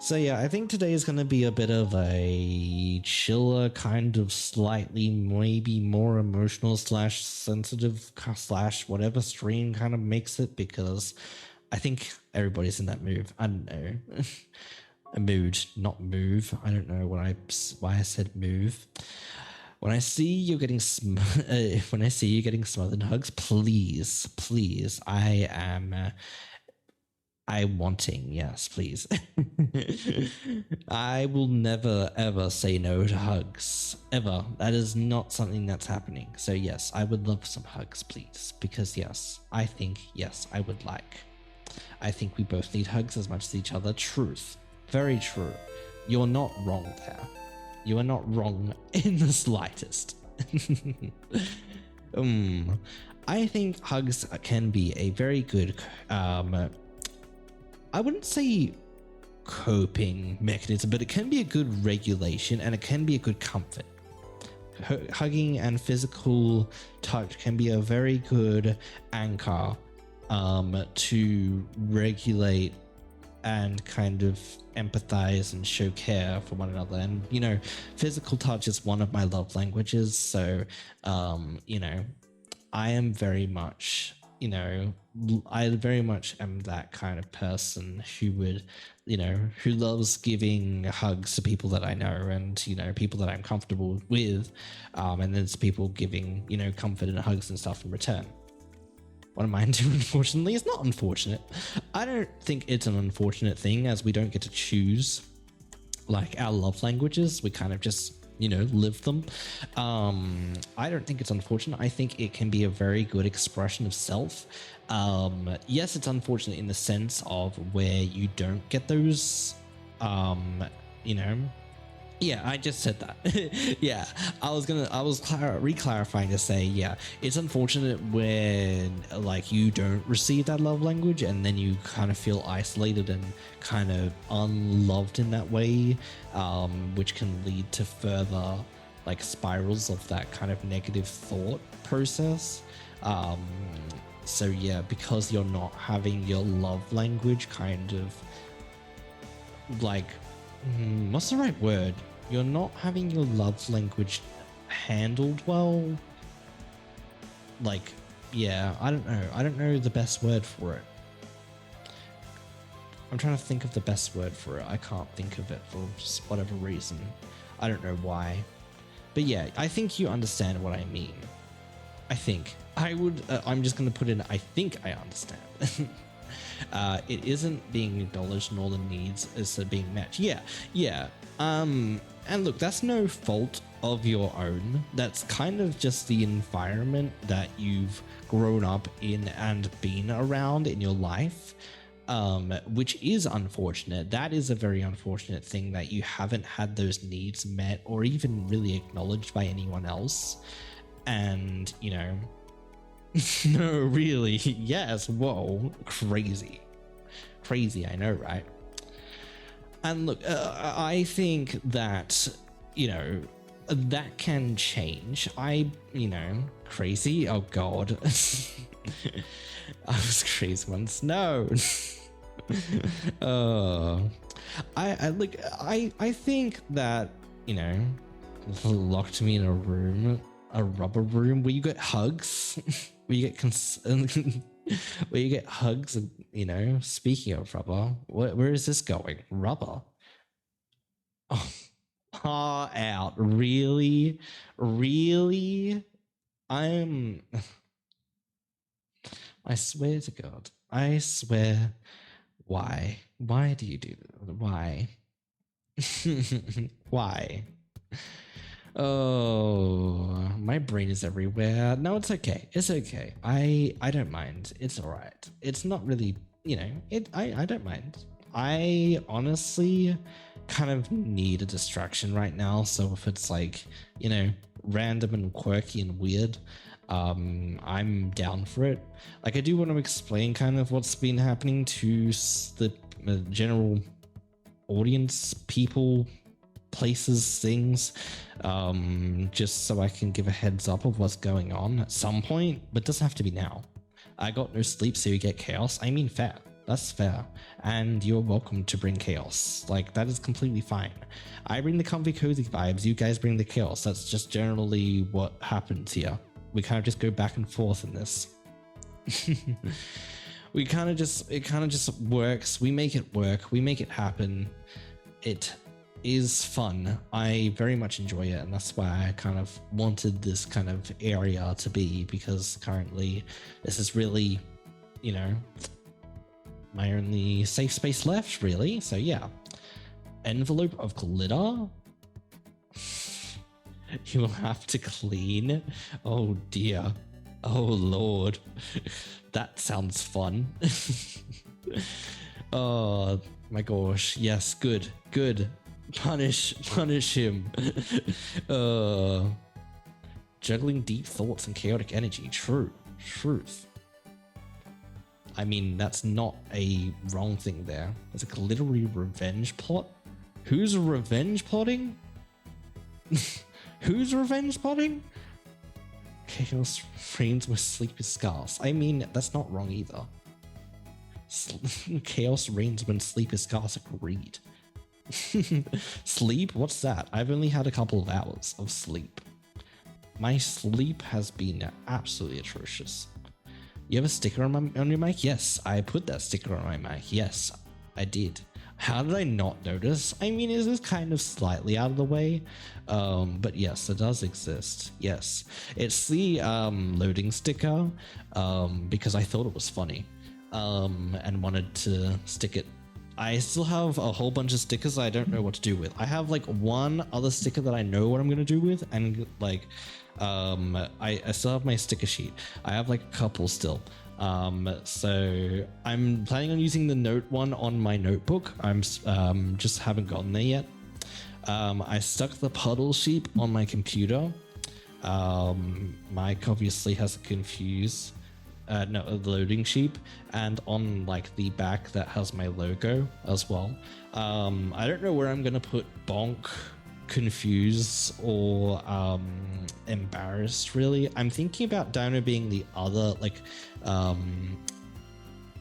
So yeah, I think today is going to be a bit of a chiller, kind of slightly maybe more emotional slash sensitive slash whatever stream kind of makes it, because I think everybody's in that mood. I don't know. A mood, not move. I don't know why I said move. When I see you getting smothered in hugs, please, I'm wanting, yes, please. I will never ever say no to hugs, ever. That is not something that's happening. So yes, I would love some hugs, please, because yes, I think yes, I would like. I think we both need hugs as much as each other. Truth, very true. You're not wrong there. You are not wrong in the slightest. I think hugs can be a very good, I wouldn't say coping mechanism, but it can be a good regulation, and it can be a good comfort. Hugging and physical touch can be a very good anchor to regulate and kind of empathize and show care for one another. And physical touch is one of my love languages, so I am very much I very much am that kind of person who would who loves giving hugs to people that I know, and people that I'm comfortable with, and there's people giving comfort and hugs and stuff in return. What am I doing? Unfortunately, it's not unfortunate. I don't think it's an unfortunate thing, as we don't get to choose like our love languages. We kind of just live them. I don't think it's unfortunate. I think it can be a very good expression of self. Yes, it's unfortunate in the sense of where you don't get those Yeah, I just said that. Yeah, I was re-clarifying to say, yeah, it's unfortunate when like you don't receive that love language and then you kind of feel isolated and kind of unloved in that way, which can lead to further like spirals of that kind of negative thought process. So yeah, because you're not having your love language kind of like, what's the right word? You're not having your love language handled well. Like, yeah, I don't know. I don't know the best word for it. I'm trying to think of the best word for it. I can't think of it for whatever reason. I don't know why. But yeah, I think you understand what I mean. I think. I'm just going to put in, I think I understand. It isn't being acknowledged nor the needs is being met. Yeah. And look, that's no fault of your own. That's kind of just the environment that you've grown up in and been around in your life, which is unfortunate. That is a very unfortunate thing that you haven't had those needs met or even really acknowledged by anyone else. And, you know, no, really, yes, whoa, crazy, I know, right? And look, I think that, you know, that can change. Crazy, oh god. I was crazy once, no. I think that, you know, locked me in a rubber room where you get hugs, where you get where you get hugs, and, you know, speaking of rubber, where is this going? Rubber? Oh, far out. Really? I swear to God. I swear. Why? Why do you do that? Why? Why? Oh, my brain is everywhere. No, it's okay. It's okay. I don't mind. It's all right. It's not really, you know, I don't mind. I honestly kind of need a distraction right now. So if it's like, you know, random and quirky and weird, I'm down for it. Like, I do want to explain kind of what's been happening to the general audience, people, places, things, just so I can give a heads up of what's going on at some point, but it doesn't have to be now. I got no sleep, so you get chaos. I mean, fair. That's fair. And you're welcome to bring chaos. Like, that is completely fine. I bring the comfy, cozy vibes. You guys bring the chaos. That's just generally what happens here. We kind of just go back and forth in this. It kind of just works. We make it work. We make it happen. It is fun. I very much enjoy it, and that's why I kind of wanted this kind of area to be, because currently this is really, you know, my only safe space left, really. So yeah. Envelope of glitter. You will have to clean. Oh dear. Oh lord. That sounds fun. Oh my gosh. Yes, good. Punish him. Juggling deep thoughts and chaotic energy. Truth. I mean, that's not a wrong thing there. There's a glittery revenge plot. Who's revenge plotting? Who's revenge plotting? Chaos reigns where sleep is scarce. I mean, that's not wrong either. Chaos reigns when sleep is scarce. Agreed. Sleep? What's that? I've only had a couple of hours of sleep. My sleep has been absolutely atrocious. You have a sticker on your mic? Yes, I put that sticker on my mic. Yes, I did. How did I not notice? I mean, is this kind of slightly out of the way? But yes, it does exist. Yes, it's the loading sticker, because I thought it was funny, and wanted to stick it. I still have a whole bunch of stickers I don't know what to do with. I have like one other sticker that I know what I'm gonna do with, and like I still have my sticker sheet. I have like a couple still. So I'm planning on using the note one on my notebook. I'm just haven't gotten there yet. I stuck the puddle sheep on my computer. Mike obviously has a confuse. No, a loading sheep, and on like the back that has my logo as well. I don't know where I'm gonna put bonk, confuse, or embarrassed. Really, I'm thinking about Dino being the other, like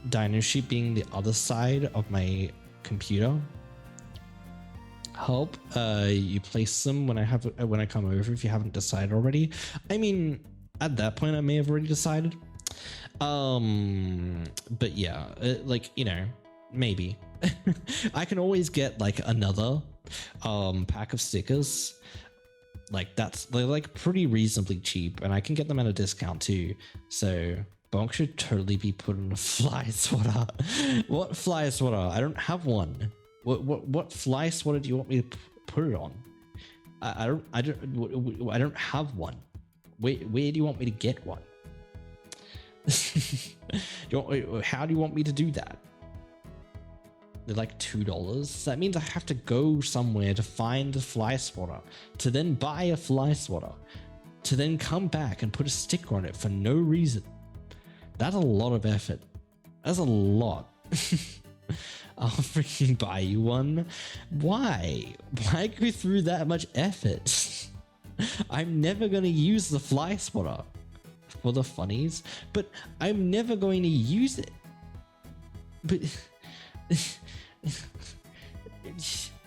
Dino sheep being the other side of my computer. Help, you place them when I come over if you haven't decided already. I mean, at that point I may have already decided. But yeah, like, you know, maybe I can always get like another pack of stickers. Like they're like pretty reasonably cheap, and I can get them at a discount too. So bonk should totally be put in a fly swatter. What fly swatter? I don't have one. What fly swatter do you want me to put it on? I don't have one. Where do you want me to get one? How do you want me to do that? They're like $2. That means I have to go somewhere to find a fly swatter, to then buy a fly swatter, to then come back and put a sticker on it for no reason. That's a lot of effort. That's a lot. I'll freaking buy you one. Why go through that much effort? I'm never gonna use the fly swatter for the funnies, but I'm never going to use it. But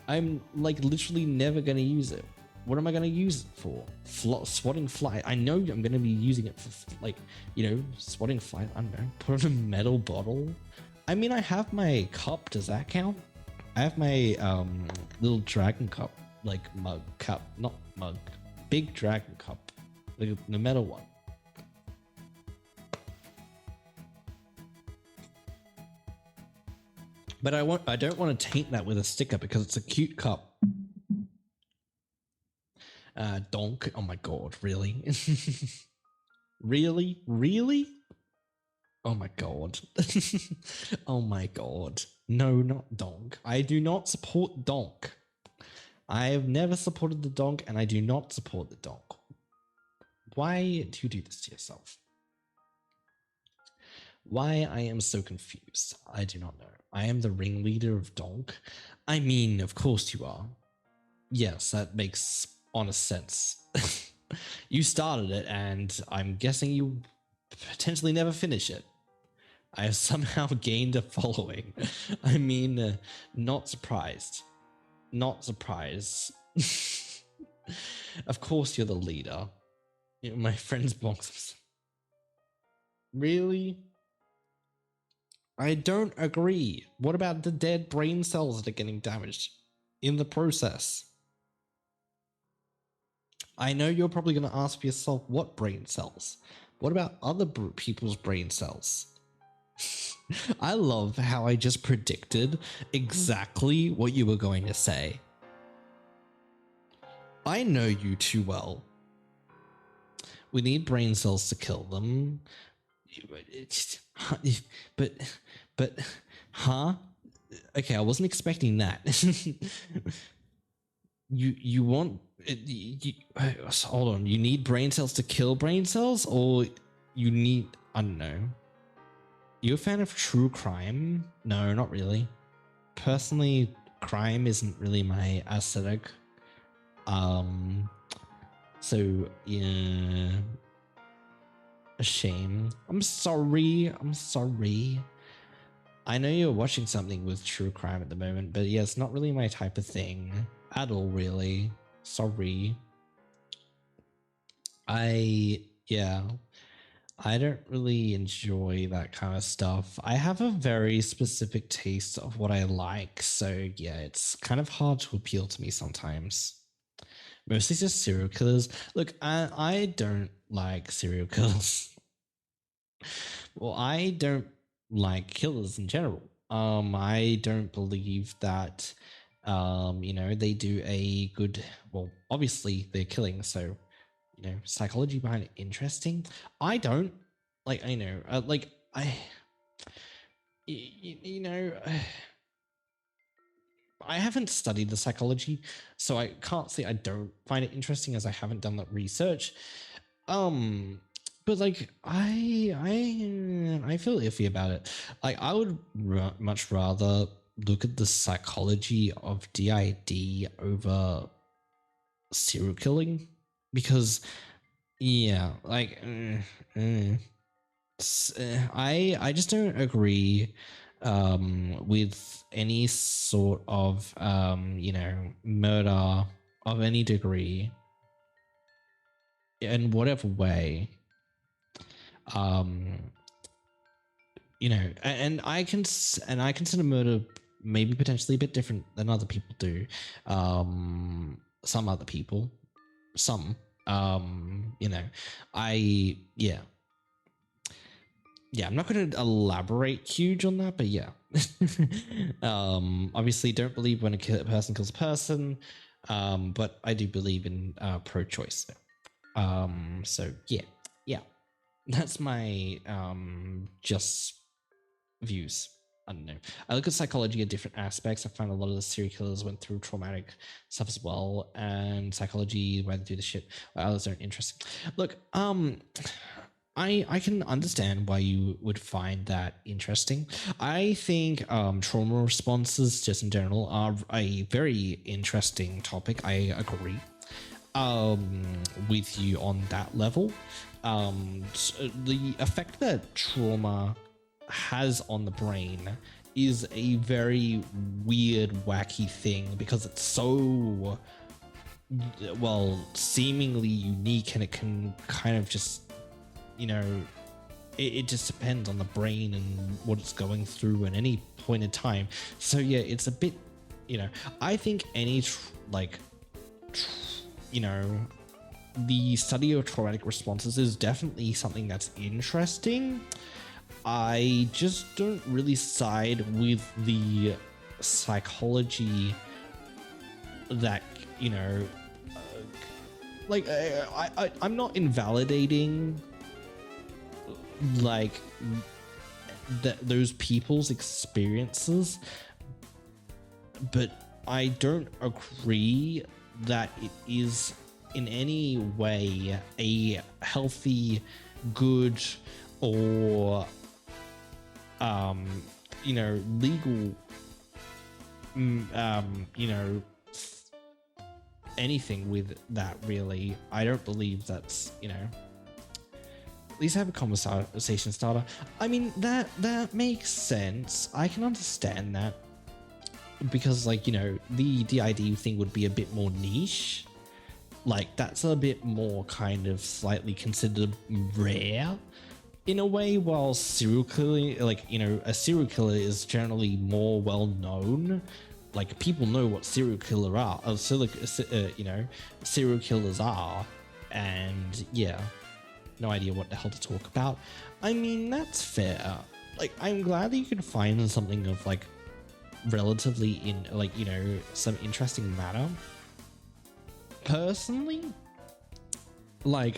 I'm like literally never going to use it. What am I going to use it for? Swatting fly. I know I'm going to be using it for, like, you know, swatting fly. I don't know. Put in a metal bottle. I mean, I have my cup. Does that count? I have my little dragon cup, like mug cup, not mug, big dragon cup, like the metal one. But I don't want to taint that with a sticker because it's a cute cup. Donk. Oh my god, really? Really? Oh my god. Oh my god. No, not donk. I do not support donk. I have never supported the donk, and I do not support the donk. Why do you do this to yourself? Why I am so confused, I do not know. I am the ringleader of donk. I mean, of course you are. Yes, that makes honest sense. You started it, and I'm guessing you potentially never finish it. I have somehow gained a following. I mean, not surprised. Not surprised. Of course you're the leader. You know, my friend's bonks. Really? I don't agree. What about the dead brain cells that are getting damaged in the process? I know you're probably going to ask yourself, what brain cells? What about other people's brain cells? I love how I just predicted exactly what you were going to say. I know you too well. We need brain cells to kill them. But, huh? Okay, I wasn't expecting that. You want hold on, you need brain cells to kill brain cells, or you need, I don't know. You a fan of true crime? No, not really. Personally, crime isn't really my aesthetic. So yeah, a shame. I'm sorry. I know you're watching something with true crime at the moment, but yeah, it's not really my type of thing at all, really. Sorry. I don't really enjoy that kind of stuff. I have a very specific taste of what I like, so yeah, it's kind of hard to appeal to me sometimes. Mostly just serial killers. Look, I don't like serial killers. Well, I don't like killers in general. I don't believe that you know, they do a good, well, obviously they're killing, so you know, psychology behind it interesting. I don't like, I know, like you know, I haven't studied the psychology, so I can't say I don't find it interesting as I haven't done that research. Um, but like I feel iffy about it. Like I would much rather look at the psychology of DID over serial killing because yeah, like I just don't agree with any sort of murder of any degree in whatever way. um and I consider murder maybe potentially a bit different than other people do. Some other people, some I yeah, I'm not going to elaborate huge on that, but yeah. Obviously don't believe when a person kills a person, but I do believe in pro-choice. So yeah, that's my just views. I don't know. I look at psychology at different aspects. I find a lot of the serial killers went through traumatic stuff as well, and psychology, why they do the shit, others are interesting. Look, I can understand why you would find that interesting. I think trauma responses, just in general, are a very interesting topic. I agree with you on that level. The effect that trauma has on the brain is a very weird, wacky thing because it's so, well, seemingly unique, and it can kind of just, it just depends on the brain and what it's going through at any point in time. So yeah, it's a bit, I think any the study of traumatic responses is definitely something that's interesting. I just don't really side with the psychology that, I'm not invalidating like those people's experiences, but I don't agree that it is in any way a healthy, good, or legal anything with that. Really, I don't believe that's, at least have a conversation starter. I mean, that makes sense. I can understand that because, the DID thing would be a bit more niche. Like, that's a bit more kind of slightly considered rare in a way, while serial killing, a serial killer is generally more well known. Like, people know what serial killers are, and yeah, no idea what the hell to talk about. I mean, that's fair. Like, I'm glad that you can find something of relatively some interesting matter. Personally,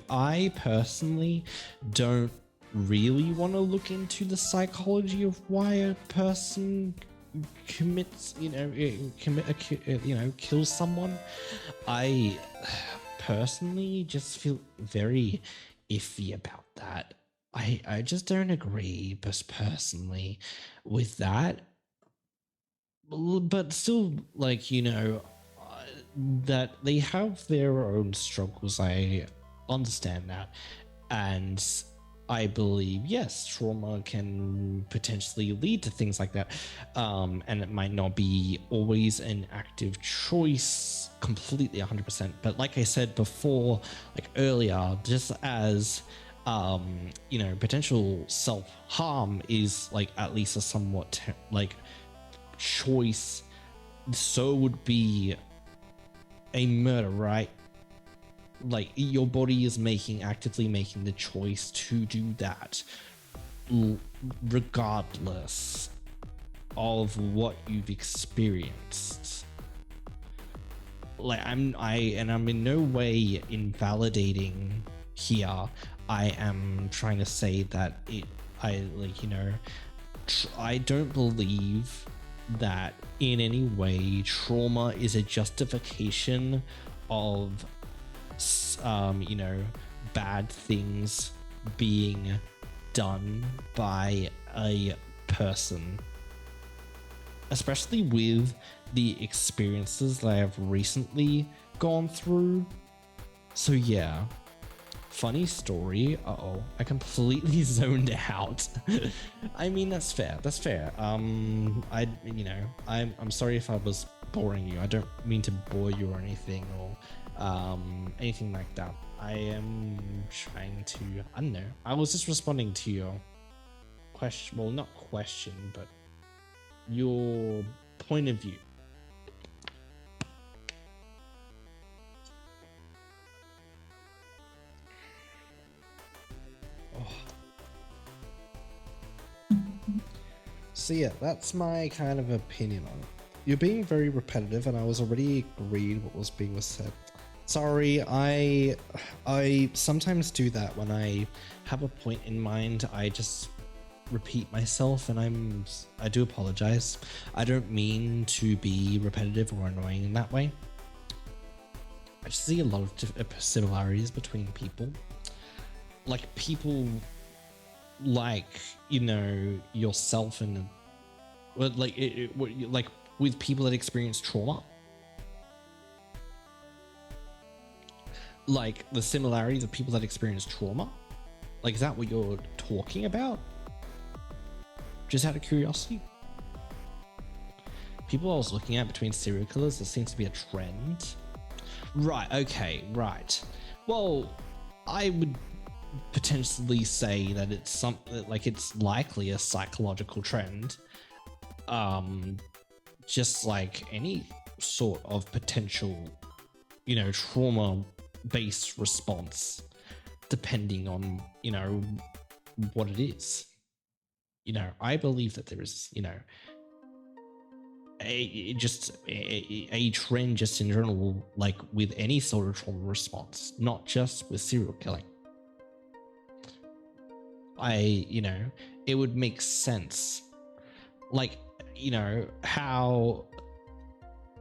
I personally don't really want to look into the psychology of why a person commits, kills someone. I personally just feel very iffy about that. I just don't agree personally with that. But still, that they have their own struggles. I understand that. And I believe, yes, trauma can potentially lead to things like that. And it might not be always an active choice completely 100%. But like I said before, earlier, just as, potential self-harm is at least a somewhat choice, so would be a murder, right? Your body is actively making the choice to do that, regardless of what you've experienced. I'm in no way invalidating here. I am trying to say that I don't believe that in any way trauma is a justification of bad things being done by a person, especially with the experiences that I have recently gone through. So yeah, funny story. I completely zoned out. I mean, that's fair. I'm sorry if I was boring you. I don't mean to bore you or anything, or anything like that. I am trying to, I don't know. I was just responding to your question. Well, not question, but your point of view. So yeah, that's my kind of opinion on it. You're being very repetitive, and I was already agreed what was being said. Sorry, I sometimes do that when I have a point in mind. I just repeat myself, and I do apologize. I don't mean to be repetitive or annoying in that way. I just see a lot of similarities between people. Like people like, yourself and like with people that experience trauma. Like the similarities of people that experience trauma. Like, is that what you're talking about? Just out of curiosity. People I was looking at between serial killers, there seems to be a trend. Right, okay, right. Well, I would potentially say that it's something like it's likely a psychological trend. Just like any sort of potential, trauma based response, depending on, what it is. I believe that there is, a trend just in general, like with any sort of trauma response, not just with serial killing. It would make sense. Like, how,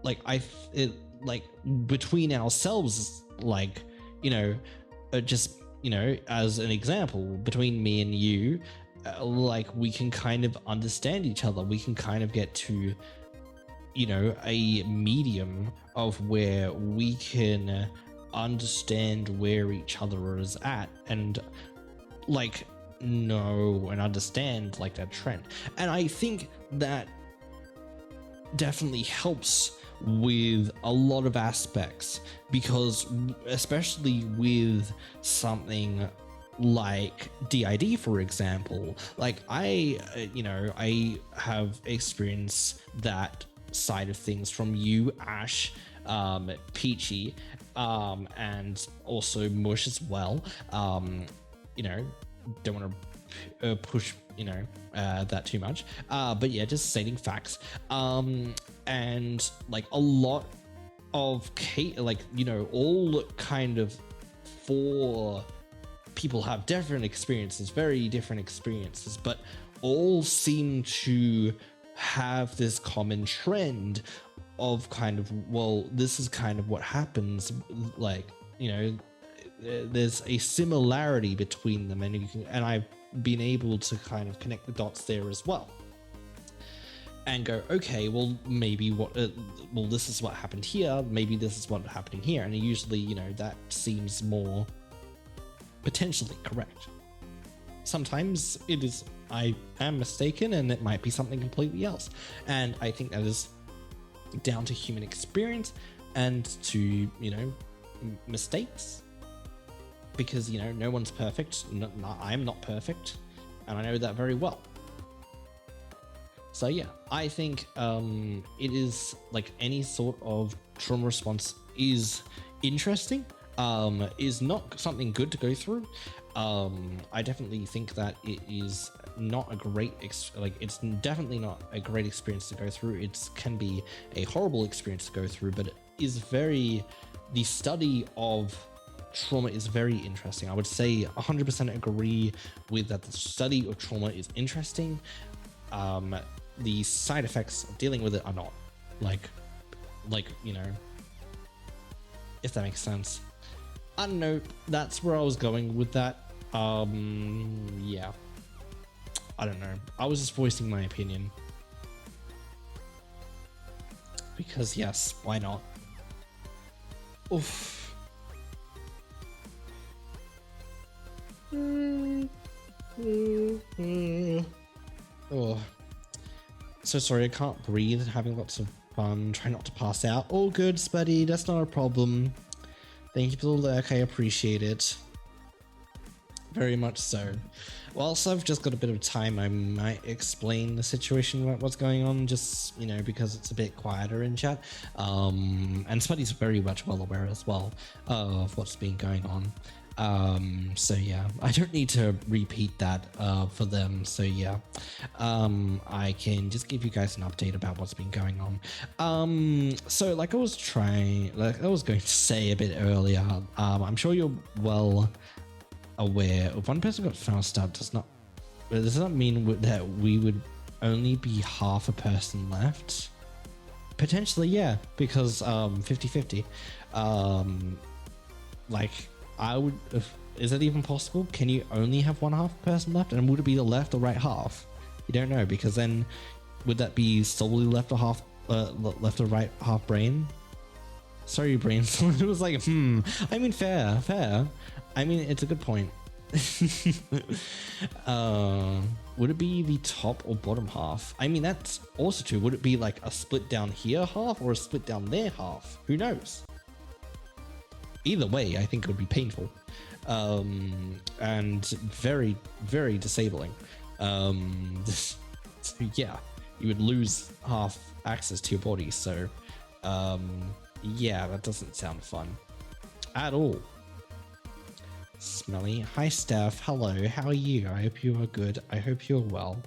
like, between ourselves, like, just, as an example, between me and you, like, we can kind of understand each other. We can kind of get to, a medium of where we can understand where each other is at, and like know and understand like that trend. And I think that definitely helps with a lot of aspects, because especially with something like DID, for example, like I have experienced that side of things from you, Ash, Peachy, and also Mush as well. Don't want to push that too much, but yeah, just stating facts. And like a lot of all kind of four people have different experiences, very different experiences, but all seem to have this common trend of kind of, well, this is kind of what happens, like, there's a similarity between them, and I've been able to kind of connect the dots there as well, and go, okay, well, maybe this is what happened here, maybe this is what's happening here, and usually, that seems more potentially correct. Sometimes it is, I am mistaken, and it might be something completely else, and I think that is down to human experience and to mistakes, because no one's perfect. I'm not perfect, and I know that very well. So yeah, I think it is like any sort of trauma response is interesting, is not something good to go through. I definitely think that it is not a great it's definitely not a great experience to go through. It can be a horrible experience to go through, but it is the study of trauma is very interesting. I would say 100% agree with that. The study of trauma is interesting. the side effects of dealing with it are not. Like, you know, if that makes sense. I don't know, that's where I was going with that. Yeah. I don't know. I was just voicing my opinion. Because yes, why not? Oof. Oh. So sorry, I can't breathe, having lots of fun, try not to pass out. All good, Spuddy, that's not a problem. Thank you for the lurk, I appreciate it. Very much so. Whilst I've just got a bit of time, I might explain the situation, what's going on, just, you know, because it's a bit quieter in chat. And Spuddy's very much well aware as well of what's been going on. So yeah, I don't need to repeat that for them. So yeah, I can just give you guys an update about what's been going on. So like I was going to say a bit earlier, I'm sure you're well aware if one person got fast out does not mean that we would only be half a person left. Potentially, yeah, because 50-50. Like I would, is that even possible? Can you only have one half person left, and would it be the left or right half? You don't know, because then would that be solely left or right half brain? Sorry, brain. It was like, I mean, fair. I mean, it's a good point. Would it be the top or bottom half? I mean, that's also true. Would it be like a split down here half or a split down there half? Who knows? Either way, I think it would be painful, and very, very disabling. So yeah, you would lose half access to your body. So, yeah, that doesn't sound fun at all. Smelly. Hi, Steph. Hello. How are you? I hope you are good. I hope you're well.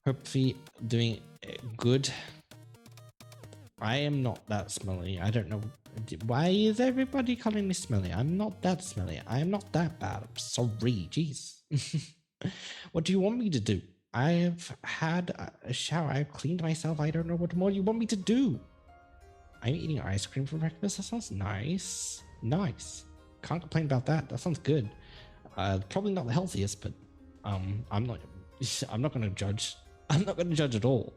Hopefully doing good. I am not that smelly. I don't know. Why is everybody calling me smelly? I'm not that smelly. I am not that bad. I'm sorry. Jeez. What do you want me to do? I've had a shower. I've cleaned myself. I don't know what more you want me to do. I'm eating ice cream for breakfast. That sounds nice. Nice. Can't complain about that. That sounds good. Probably not the healthiest, but I'm not gonna judge. I'm not gonna judge at all.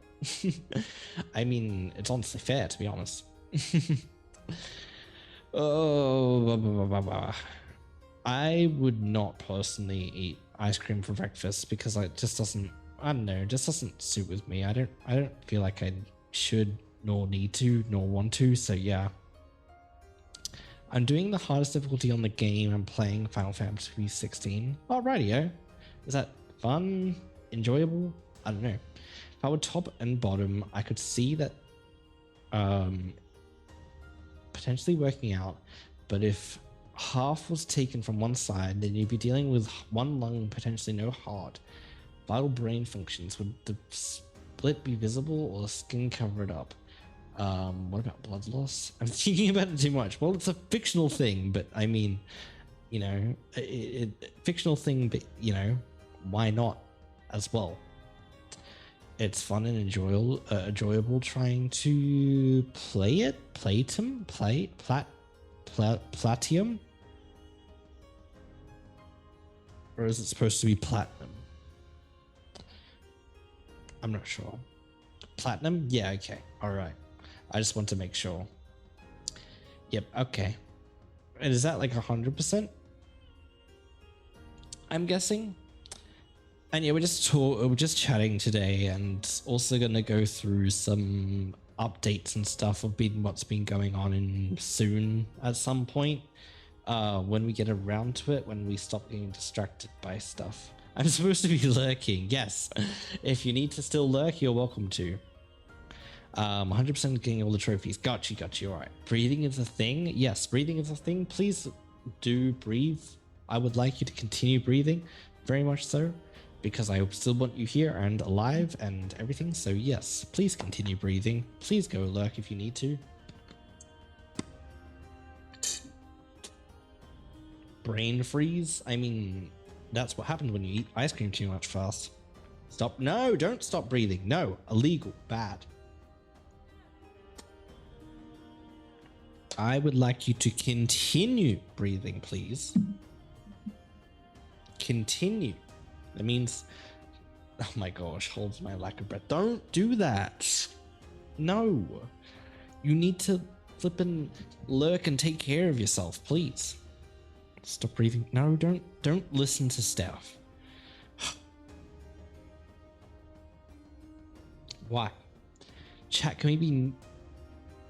I mean, it's honestly fair, to be honest. Oh, I would not personally eat ice cream for breakfast because it just doesn't. I don't know. It just doesn't suit with me. I don't feel like I should, nor need to, nor want to. So yeah. I'm doing the hardest difficulty on the game. I'm playing Final Fantasy 16. Alrighty-o. Is that fun? Enjoyable? I don't know. If I were top and bottom, I could see that potentially working out. But if half was taken from one side, then you'd be dealing with one lung, potentially no heart. Vital brain functions. Would the split be visible or the skin cover it up? What about blood loss? I'm thinking about it too much. Well, it's a fictional thing, but I mean, you know, fictional thing, but you know, why not as well? It's fun and enjoyable trying to play it. Platium? Or is it supposed to be platinum? I'm not sure. Platinum? Yeah, okay. Alright. I just want to make sure. Yep, okay. And is that like 100%? I'm guessing. And yeah, we're just chatting today, and also gonna go through some updates and stuff of what's been going on in soon at some point. When we get around to it, when we stop getting distracted by stuff. I'm supposed to be lurking, yes. If you need to still lurk, you're welcome to. 100% getting all the trophies. Got you. All right. Breathing is a thing. Yes, breathing is a thing. Please do breathe. I would like you to continue breathing, very much so, because I still want you here and alive and everything. So yes, please continue breathing. Please go lurk if you need to. Brain freeze. I mean, that's what happens when you eat ice cream too much fast. Stop. No, don't stop breathing. No, illegal. Bad. I would like you to continue breathing, please. Continue. That means, oh my gosh, holds my lack of breath. Don't do that. No. You need to flip and lurk and take care of yourself, please. Stop breathing. No, don't listen to Steph. Why? Chat, can we be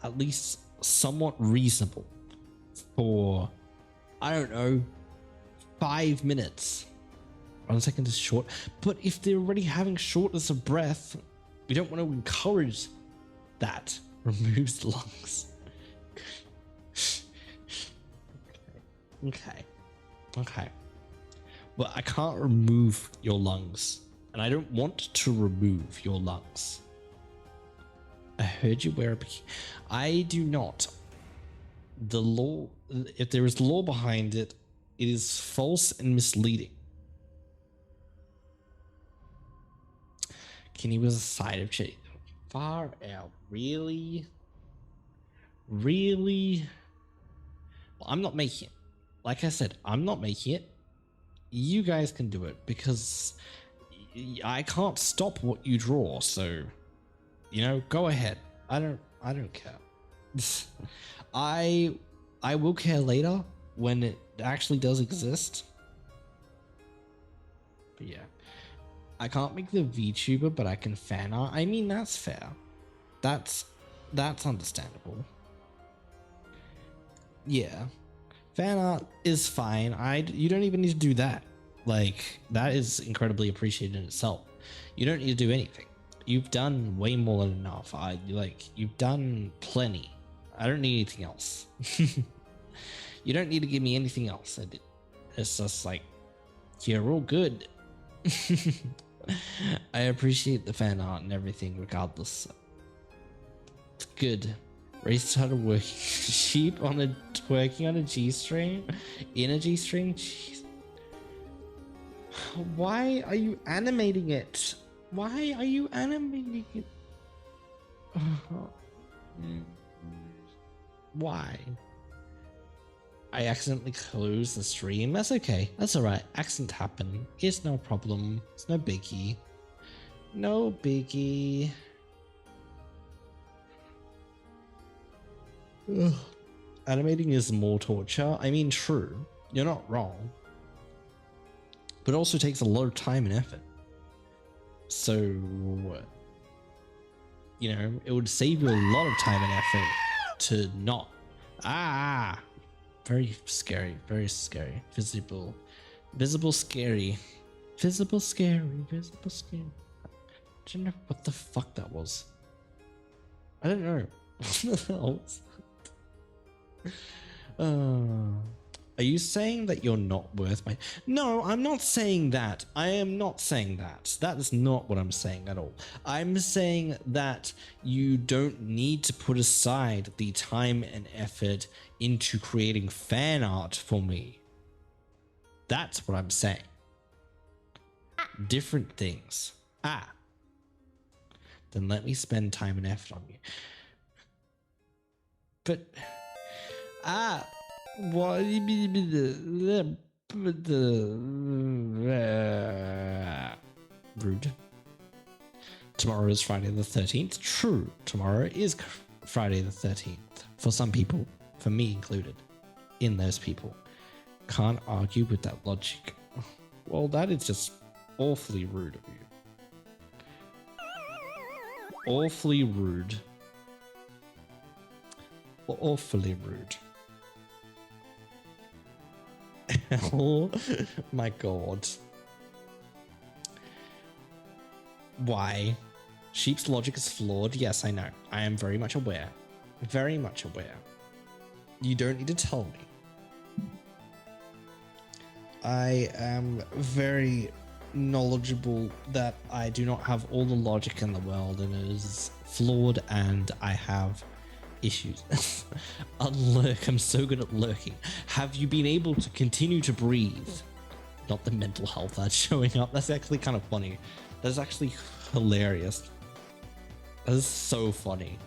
at least somewhat reasonable for, I don't know, 5 minutes? 1 second is short, but if they're already having shortness of breath, we don't want to encourage that. Removes the lungs. Okay. But I can't remove your lungs, and I don't want to remove your lungs. I heard you wear a bikini. I do not. The law, if there is law behind it, it is false and misleading. Kenny was a side of cheat. Far out. Really? Really? Well, I'm not making it. Like I said, I'm not making it. You guys can do it because I can't stop what you draw, so you know, go ahead. I don't care. I will care later when it actually does exist. But yeah. I can't make the VTuber, but I can fan art. I mean, that's fair. That's understandable. Yeah. Fan art is fine. You don't even need to do that. Like, that is incredibly appreciated in itself. You don't need to do anything. You've done way more than enough. You've done plenty. I don't need anything else. You don't need to give me anything else. It's just like, you're all good. I appreciate the fan art and everything regardless. It's good. Ray started working sheep on a working on a G-string? In a G-string? Jeez. Why are you animating it? Why are you animating it? Why? I accidentally closed the stream. That's okay. That's alright. Accident happened. It's no problem. It's no biggie. No biggie. Ugh. Animating is more torture. I mean, true. You're not wrong. But it also takes a lot of time and effort. So, you know, it would save you a lot of time and effort to not. Very scary. Very scary. Visible scary. Visible scary. Visible scary. Do you know what the fuck that was? I don't know. What the hell was that? Are you saying that you're not worth my... No, I'm not saying that. I am not saying that. That is not what I'm saying at all. I'm saying that you don't need to put aside the time and effort into creating fan art for me. That's what I'm saying. Different things. Then let me spend time and effort on you. But... what? Rude. Tomorrow is Friday the 13th. True. Tomorrow is Friday the 13th. For some people. For me included. In those people. Can't argue with that logic. Well, that is just awfully rude of you. Awfully rude. Awfully rude. Oh my god. Why? Sheep's logic is flawed. Yes, I know. I am very much aware. Very much aware. You don't need to tell me. I am very knowledgeable that I do not have all the logic in the world and it is flawed and I have issues. Unlurk. I'm so good at lurking. Have you been able to continue to breathe? not the mental health that's showing up. That's actually kind of funny. That's actually hilarious. That is so funny.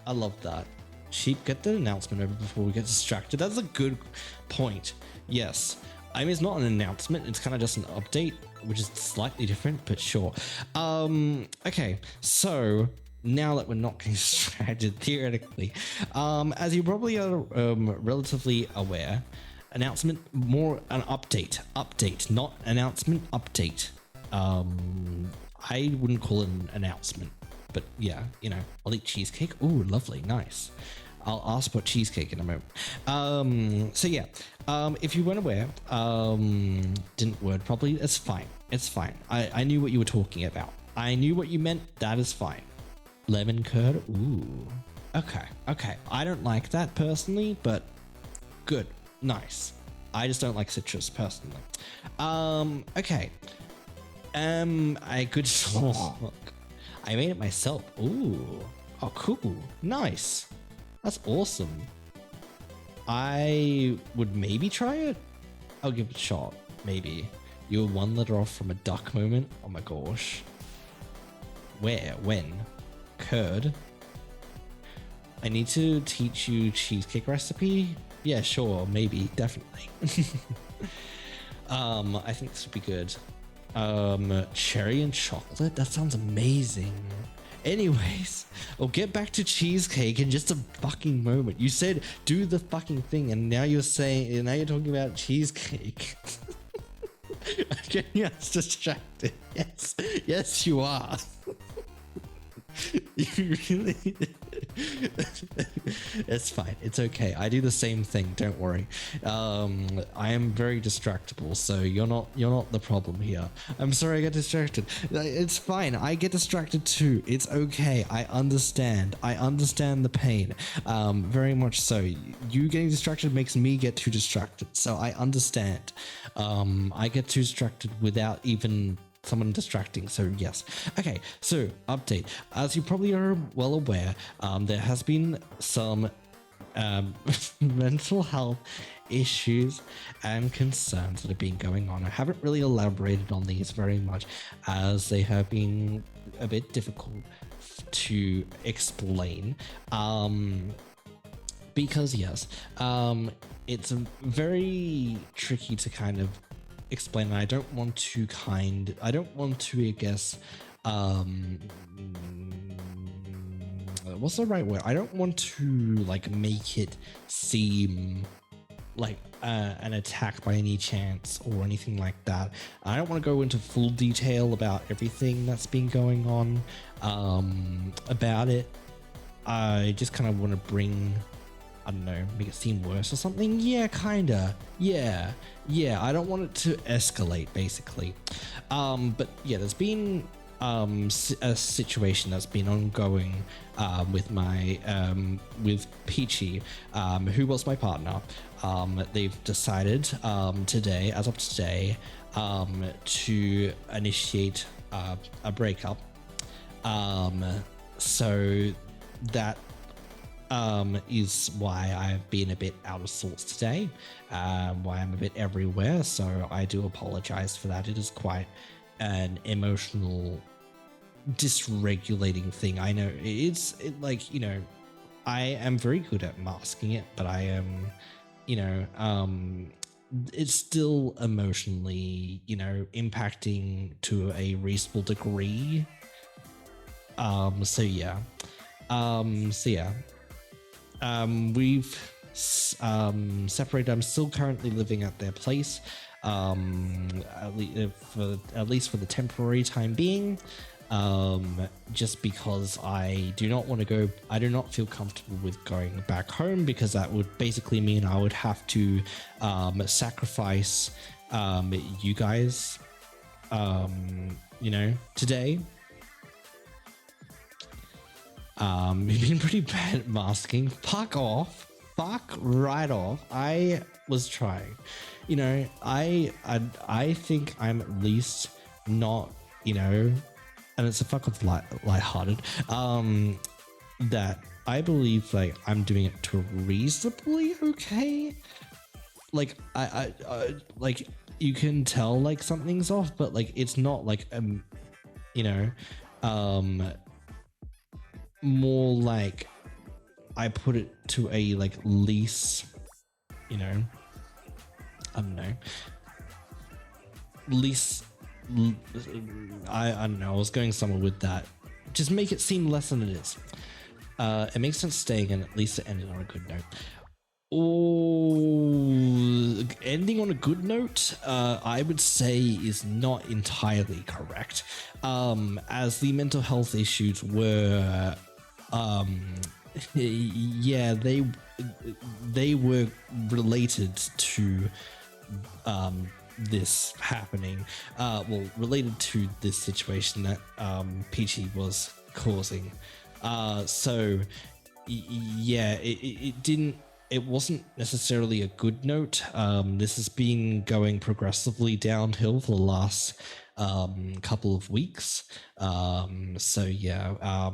I love that. Sheep, get the announcement over before we get distracted. That's a good point. Yes. I mean, it's not an announcement. It's kind of just an update, which is slightly different, but sure. Okay, so now that we're not getting distracted, theoretically, as you probably are relatively aware, announcement, more an update, not announcement, update. I wouldn't call it an announcement, but yeah, you know, I'll eat cheesecake. Ooh, lovely, nice. I'll ask about cheesecake in a moment. So yeah, if you weren't aware, didn't word properly, it's fine. It's fine. I knew what you were talking about. I knew what you meant. That is fine. Lemon curd. Ooh. Okay. I don't like that personally, but good. Nice. I just don't like citrus personally. Okay. I could talk. I made it myself. Ooh. Oh, cool. Nice. That's awesome. I would maybe try it. I'll give it a shot. Maybe. You were one letter off from a duck moment. Oh my gosh. Where? When? Curd? I need to teach you cheesecake recipe? Yeah, sure. Maybe. Definitely. I think this would be good. Cherry and chocolate? That sounds amazing. Anyways, we'll get back to cheesecake in just a fucking moment. You said do the fucking thing, and now you're talking about cheesecake. I'm getting us distracted. Yes, you are. You really. It's fine. It's okay. I do the same thing. Don't worry. I am very distractible, so you're not the problem here. I'm sorry I get distracted. It's fine. I get distracted too. It's okay. I understand. I understand the pain. Very much so. You getting distracted makes me get too distracted. So I understand. I get too distracted without even someone distracting, so yes. Okay, so update. As you probably are well aware, there has been some mental health issues and concerns that have been going on. I haven't really elaborated on these very much as they have been a bit difficult to explain. Because yes, it's very tricky to kind of explain, and I don't want to I guess what's the right word? I don't want to like make it seem like an attack by any chance or anything like that. I don't want to go into full detail about everything that's been going on about it. I just kind of want to bring, I don't know, make it seem worse or something. Yeah, kinda. Yeah. I don't want it to escalate, basically. But yeah, there's been a situation that's been ongoing with my with Peachy, who was my partner. They've decided today, as of today, to initiate a breakup. So that is why I've been a bit out of sorts today, why I'm a bit everywhere, so I do apologize for that. It is quite an emotional, dysregulating thing. I know it's like, you know, I am very good at masking it, but I am, you know, it's still emotionally, you know, impacting to a reasonable degree. So yeah. We've separated. I'm still currently living at their place, at least for the temporary time being, just because I do not want to go. I do not feel comfortable with going back home, because that would basically mean I would have to sacrifice you guys, you know, today. You've been pretty bad at masking. Fuck off. Fuck right off. I was trying. You know, I think I'm at least not, you know, and it's a fuck off lighthearted. That I believe like I'm doing it to reasonably okay. like like you can tell like something's off, but like it's not like you know, more like I put it to a like least, you know, I don't know, least. I don't know. I was going somewhere with that. Just make it seem less than it is. It makes sense staying and at least ending on a good note. Oh, ending on a good note, I would say is not entirely correct. As the mental health issues were, yeah, they were related to this happening. Well, related to this situation that Peachy was causing. So yeah, it didn't. It wasn't necessarily a good note. This has been going progressively downhill for the last couple of weeks. So yeah,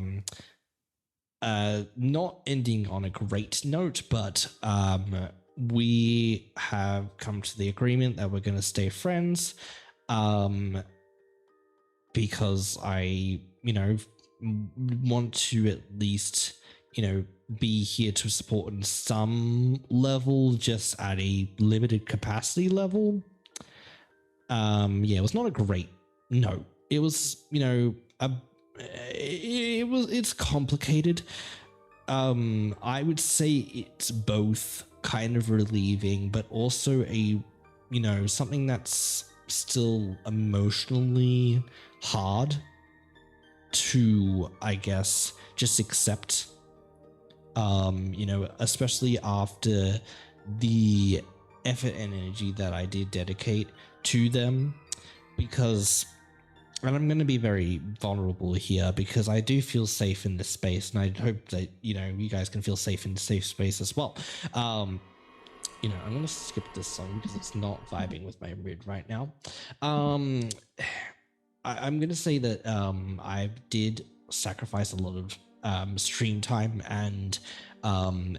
not ending on a great note, but we have come to the agreement that we're going to stay friends. Because I, you know, want to at least, you know, be here to support in some level, just at a limited capacity level. Yeah, it was not a great note. It was, you know, it's complicated. I would say it's both kind of relieving, but also a, you know, something that's still emotionally hard to, I guess, just accept. You know, especially after the effort and energy that I did dedicate to them, because, and I'm going to be very vulnerable here, because I do feel safe in this space, and I hope that, you know, you guys can feel safe in the safe space as well. You know, I'm going to skip this song because it's not vibing with my mood right now. I'm going to say that I did sacrifice a lot of stream time and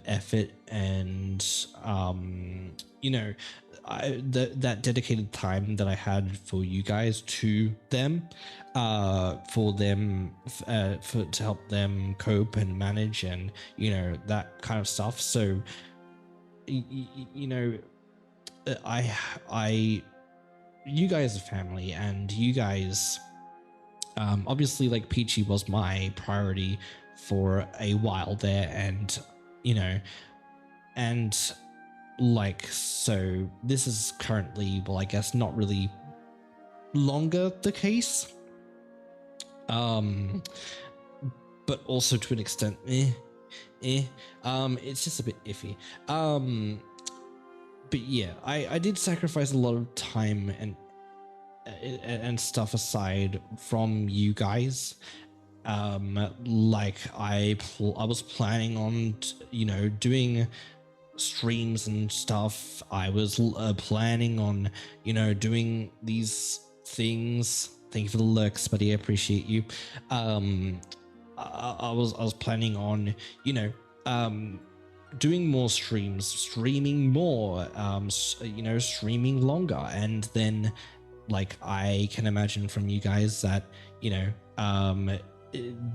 effort, and you know, that dedicated time that I had for you guys to them, for them, to help them cope and manage, and you know, that kind of stuff. So you know, you guys are family, and you guys, obviously, like, Peachy was my priority for a while there, and you know, and like, so this is currently, well, I guess not really longer the case, but also to an extent, it's just a bit iffy. But yeah, I did sacrifice a lot of time and stuff aside from you guys. Like I was planning on, you know, doing streams and stuff. I was planning on, you know, doing these things. Thank you for the lurks, buddy. I appreciate you. I was planning on, you know, doing more streams, streaming more, you know, streaming longer, and then, like, I can imagine from you guys that, you know,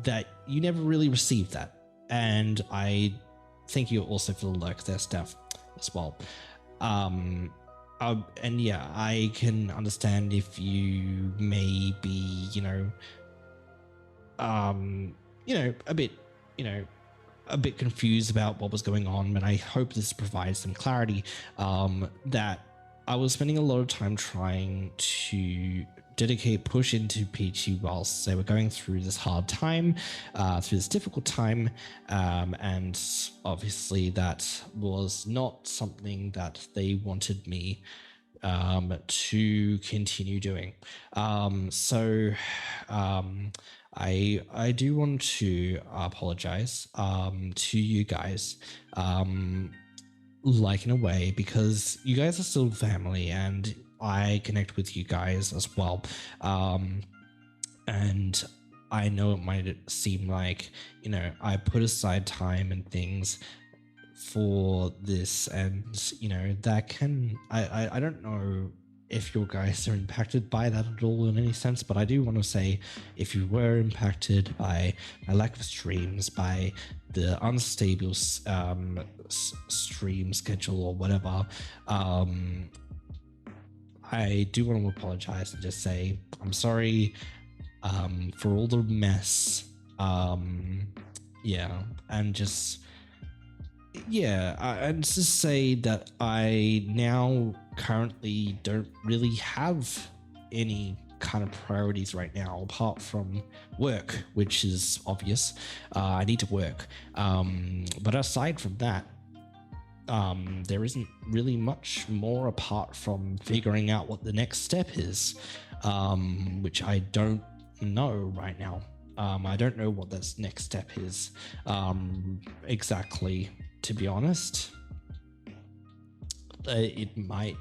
that you never really received that, and I thank you also for the lurk there, Steph, as well. And yeah, I can understand if you may be, you know, a bit, you know, a bit confused about what was going on, but I hope this provides some clarity, that I was spending a lot of time trying to push into Peachy whilst they were going through this hard time, through this difficult time, and obviously that was not something that they wanted me to continue doing. So I do want to apologize to you guys, like, in a way, because you guys are still family and I connect with you guys as well. And I know it might seem like, you know, I put aside time and things for this, and that can I don't know if your guys are impacted by that at all in any sense, but I do want to say, if you were impacted by my lack of streams, by the unstable stream schedule or whatever, I do want to apologize and just say I'm sorry for all the mess. And just and just say that I now currently don't really have any kind of priorities right now apart from work, which is obvious. I need to work, but aside from that, there isn't really much more apart from figuring out what the next step is, which I don't know right now. I don't know what this next step is exactly, to be honest. It might,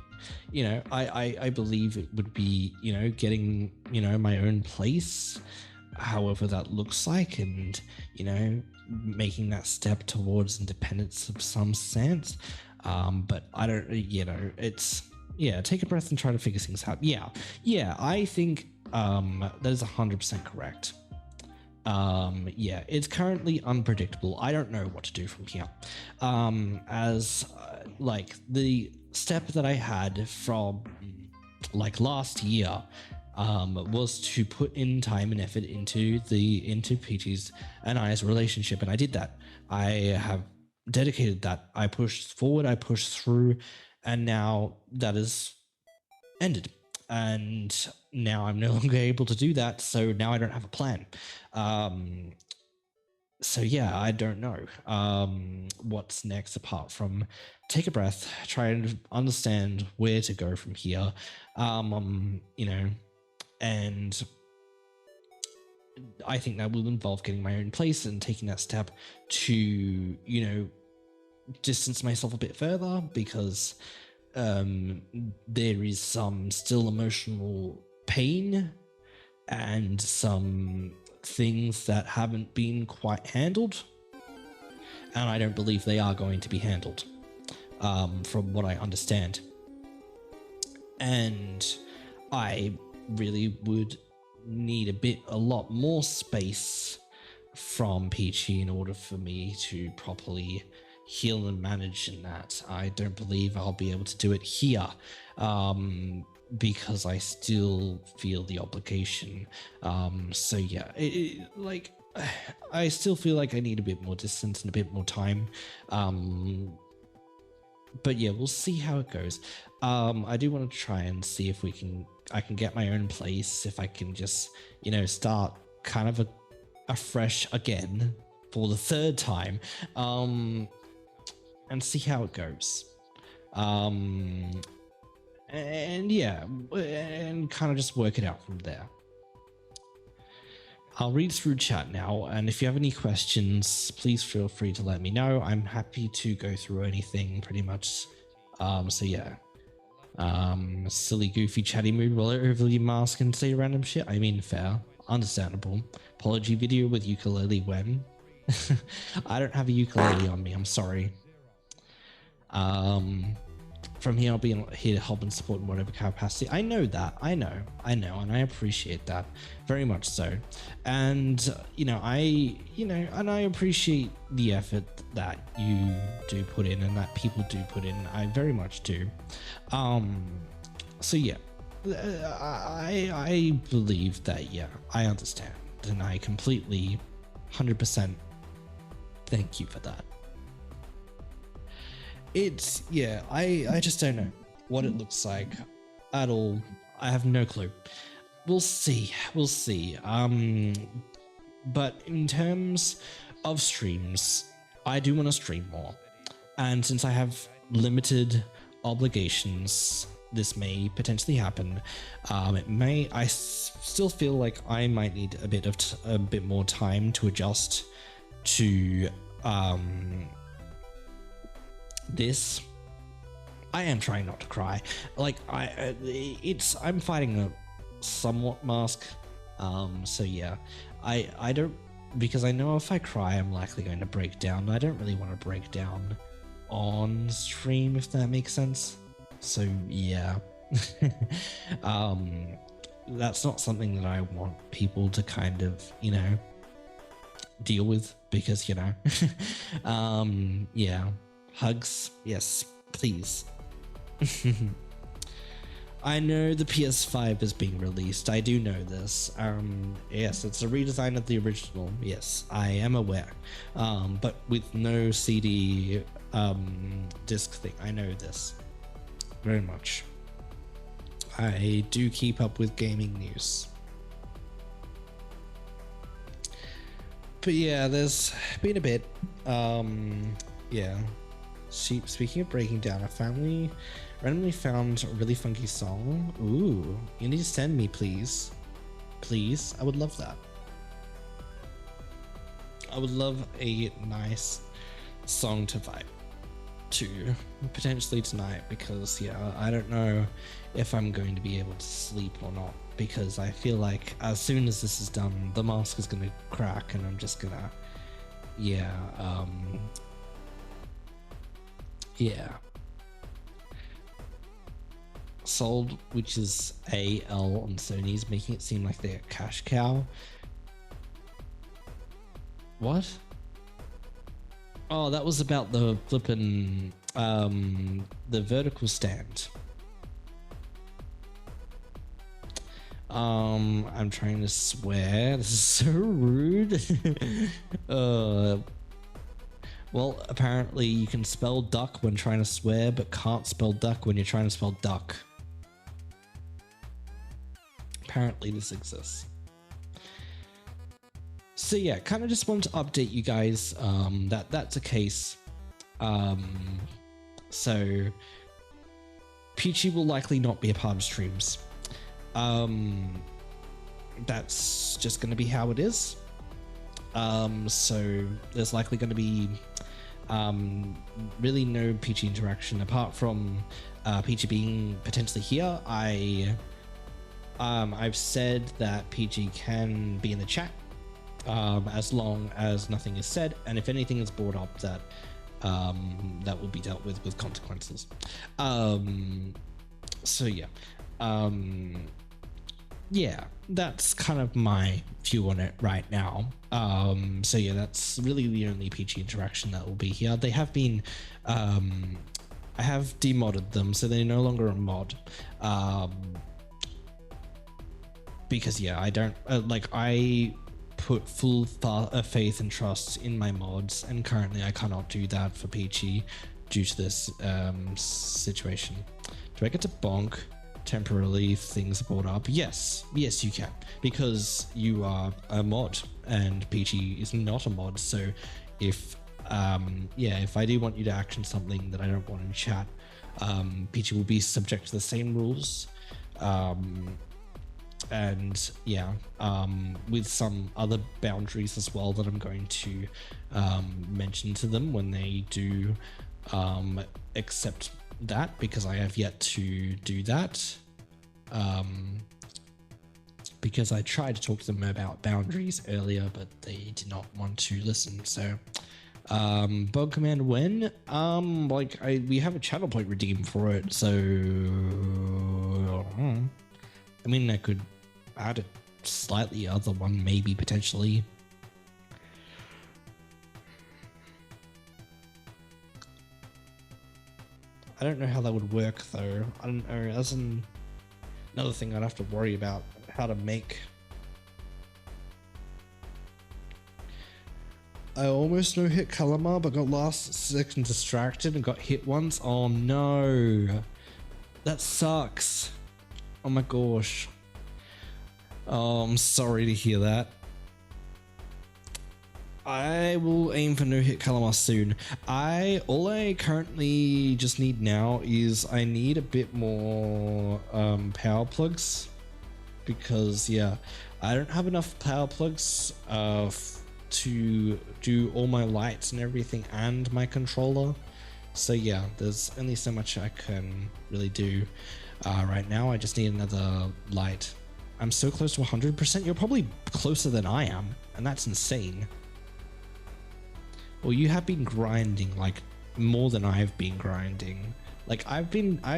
I believe it would be, getting, my own place, however that looks like, and, making that step towards independence of some sense. But I don't, it's, take a breath and try to figure things out. I think that is 100% correct. It's currently unpredictable. I don't know what to do from here. Like the step that I had from like last year was to put in time and effort into Peachy's and I's relationship, and I did that. I have dedicated that. I pushed forward, I pushed through, and now that is ended. And now I'm no longer able to do that, so now I don't have a plan. I don't know what's next apart from take a breath, try and understand where to go from here. And I think that will involve getting my own place and taking that step to, distance myself a bit further, because there is some still emotional pain and some things that haven't been quite handled, and I don't believe they are going to be handled, from what I understand. And I really would need a lot more space from Peachy in order for me to properly heal and manage in that. I don't believe I'll be able to do it here, because I still feel the obligation. I still feel like I need a bit more distance and a bit more time. But we'll see how it goes. I do want to try and see if I can get my own place, if I can just, start kind of afresh again for the third time, and see how it goes. And kind of just work it out from there. I'll read through chat now, and if you have any questions, please feel free to let me know. I'm happy to go through anything pretty much. Silly, goofy, chatty mood while I overly mask and say random shit. I mean, fair, understandable. Apology video with ukulele when? I don't have a ukulele on me, I'm sorry. From here, I'll be here to help and support in whatever capacity. I know that. I know, and I appreciate that very much so. And I appreciate the effort that you do put in and that people do put in. I very much do. I believe that. I understand, and I completely, 100% thank you for that. It's, I just don't know what it looks like at all. I have no clue. We'll see. But in terms of streams, I do want to stream more. And since I have limited obligations, this may potentially happen. I still feel like I might need a bit more time to adjust to, this. I am trying not to cry. I'm fighting a somewhat mask. I don't, because I know if I cry I'm likely going to break down. I don't really want to break down on stream, if that makes sense. So yeah. That's not something that I want people to kind of, you know, deal with, because, you know, yeah, hugs, yes, please. I know the PS5 is being released. I do know this. Yes, it's a redesign of the original. Yes, I am aware. But with no CD disc thing. I know this very much. I do keep up with gaming news. But yeah, there's been a bit. Yeah. Speaking of breaking down, a family randomly found a really funky song. Ooh, you need to send me, please. Please, I would love that. I would love a nice song to vibe to, potentially tonight, because yeah, I don't know if I'm going to be able to sleep or not, because I feel like as soon as this is done, the mask is gonna crack and I'm just gonna, yeah, yeah. Sold, which is AL on Sony's, making it seem like they're a cash cow. What? Oh, that was about the flippin' the vertical stand. I'm trying to swear. This is so rude. Well, apparently you can spell duck when trying to swear, but can't spell duck when you're trying to spell duck. Apparently this exists. So yeah, kind of just wanted to update you guys that that's a case. So Peachy will likely not be a part of streams. That's just going to be how it is. So there's likely going to be really no Peachy interaction apart from Peachy being potentially here. I've said that Peachy can be in the chat as long as nothing is said, and if anything is brought up, that that will be dealt with consequences. So yeah, yeah, that's kind of my view on it right now. So yeah, that's really the only Peachy interaction that will be here. They have been, I have demodded them, so they're no longer a mod. Because yeah, I don't like, I put full faith and trust in my mods, and currently I cannot do that for Peachy due to this situation. Do I get to bonk temporarily if things are brought up? Yes you can, because you are a mod and Peachy is not a mod. So if yeah, if I do want you to action something that I don't want in chat, Peachy will be subject to the same rules. And yeah, with some other boundaries as well that I'm going to mention to them when they do accept that, because I have yet to do that. Because I tried to talk to them about boundaries earlier, but they did not want to listen. So bug command when like we have a channel point redeemed for it, so I mean, I could add a slightly other one, maybe, potentially. I don't know how that would work, though. I don't know. That's another thing I'd have to worry about, how to make. I almost no hit Kalamar, but got last second distracted and got hit once. Oh no. That sucks. Oh my gosh. Oh, I'm sorry to hear that. I will aim for no hit Kalamar soon. All I currently just need now is I need a bit more power plugs, because yeah, I don't have enough power plugs to do all my lights and everything and my controller. So yeah, there's only so much I can really do right now. I just need another light. I'm so close to 100%. You're probably closer than I am, and that's insane. Well, you have been grinding like more than I've been grinding. Like I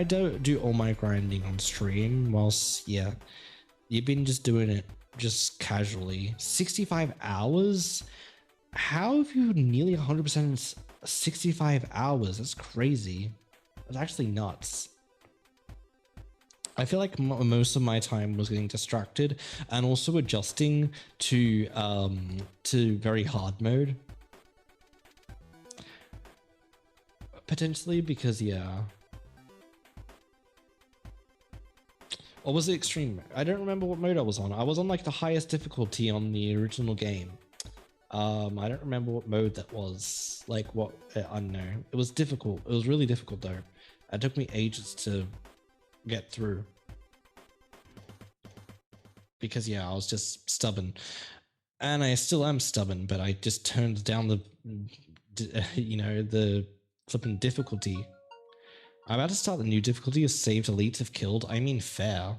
don't do all my grinding on stream, whilst yeah, you've been just doing it just casually. 65 hours? How have you nearly 100% 65 hours? That's crazy. That's actually nuts. I feel like most of my time was getting distracted and also adjusting to very hard mode. Potentially because yeah. Or was it extreme? I don't remember what mode I was on. I was on like the highest difficulty on the original game. I don't remember what mode that was. Like what, I don't know. It was difficult. It was really difficult though. It took me ages to get through. Because yeah, I was just stubborn. And I still am stubborn, but I just turned down the, you know, the flipping difficulty. I'm about to start the new difficulty of saved elites if killed. I mean fair.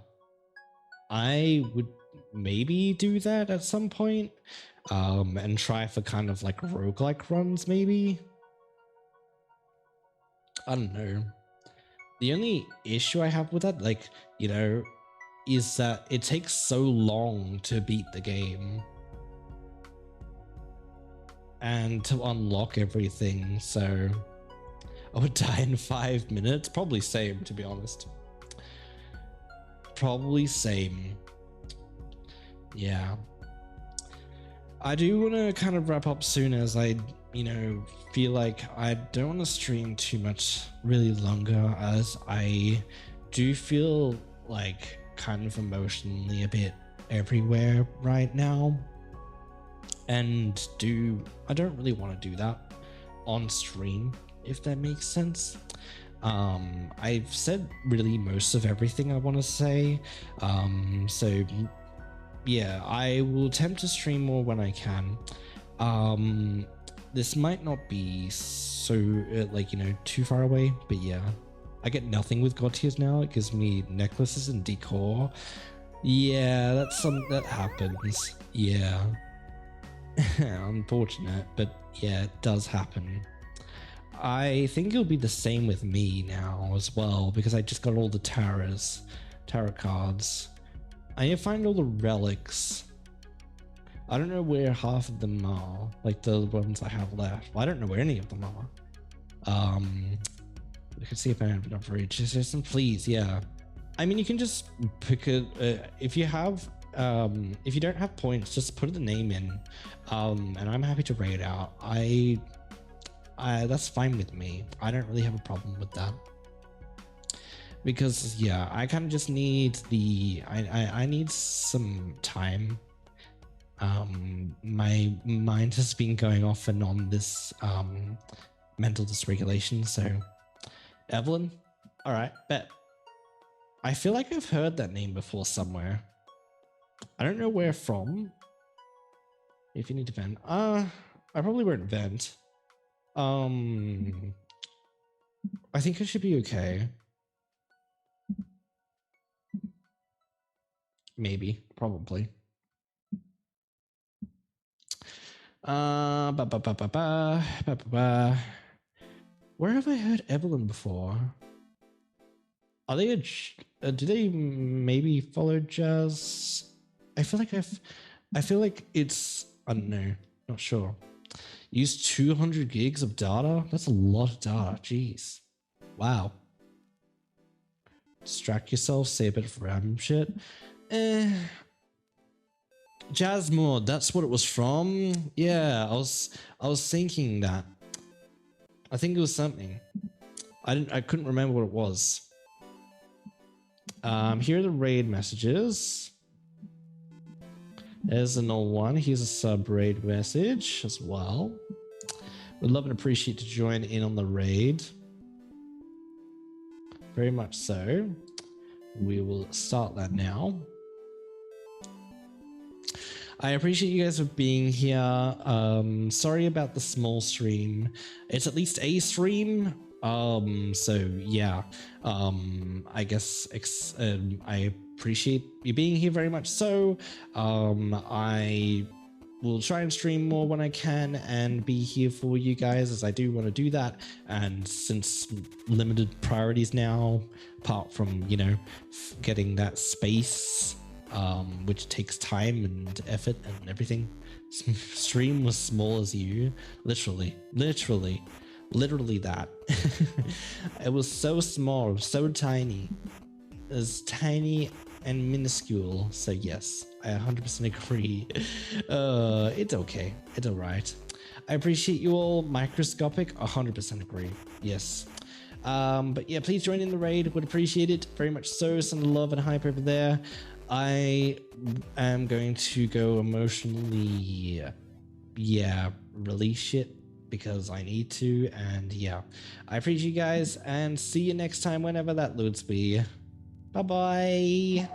I would maybe do that at some point. And try for kind of like roguelike runs maybe. I don't know. The only issue I have with that, like, you know, is that it takes so long to beat the game. And to unlock everything, so I would die in 5 minutes. Probably same, to be honest. Probably same. Yeah. I do want to kind of wrap up soon, as I, you know, feel like I don't want to stream too much really longer, as I do feel like kind of emotionally a bit everywhere right now. And I don't really want to do that on stream, if that makes sense. I've said really most of everything I want to say. So yeah, I will attempt to stream more when I can. This might not be so like, you know, too far away, but yeah, I get nothing with god tiers now. It gives me necklaces and decor. Yeah, that happens. Yeah. Unfortunate, but yeah, it does happen. I think it'll be the same with me now as well, because I just got all the tarot cards. I need to find all the relics. I don't know where half of them are, like the ones I have left. Well, I don't know where any of them are. We can see if I have enough reaches. Please, yeah. I mean, you can just pick it if you have. If you don't have points, just put the name in, and I'm happy to raid out. That's fine with me. I don't really have a problem with that, because yeah, I kind of just need I need some time. My mind has been going off and on this mental dysregulation. So Evelyn, all right, bet. I feel like I've heard that name before somewhere. I don't know where from. If you need to vent, I probably won't vent. I think I should be okay. Maybe, probably. Where have I heard Evelyn before? Are they do they maybe follow Jazz? I feel like it's, I don't know, not sure. Use 200 gigs of data? That's a lot of data, jeez. Wow. Distract yourself, say a bit of random shit. Jazz mod, that's what it was from. Yeah, I was thinking that. I think it was something. I couldn't remember what it was. Here are the raid messages. There's an old one. Here's a sub raid message as well. Would love and appreciate to join in on the raid. Very much so. We will start that now. I appreciate you guys for being here. Sorry about the small stream. It's at least a stream. So yeah, I guess I appreciate you being here very much. So, I will try and stream more when I can and be here for you guys, as I do want to do that. And since limited priorities now, apart from, you know, getting that space, which takes time and effort and everything, stream was small as you, literally that. It was so small, so tiny, as tiny and minuscule. So yes, I 100% agree. It's okay, it's all right. I appreciate you all. Microscopic, 100% agree. Yes. But yeah, please join in the raid, would appreciate it very much. So some love and hype over there. I am going to go emotionally, yeah, release shit because I need to. And yeah, I appreciate you guys, and see you next time whenever that loads be. Bye bye.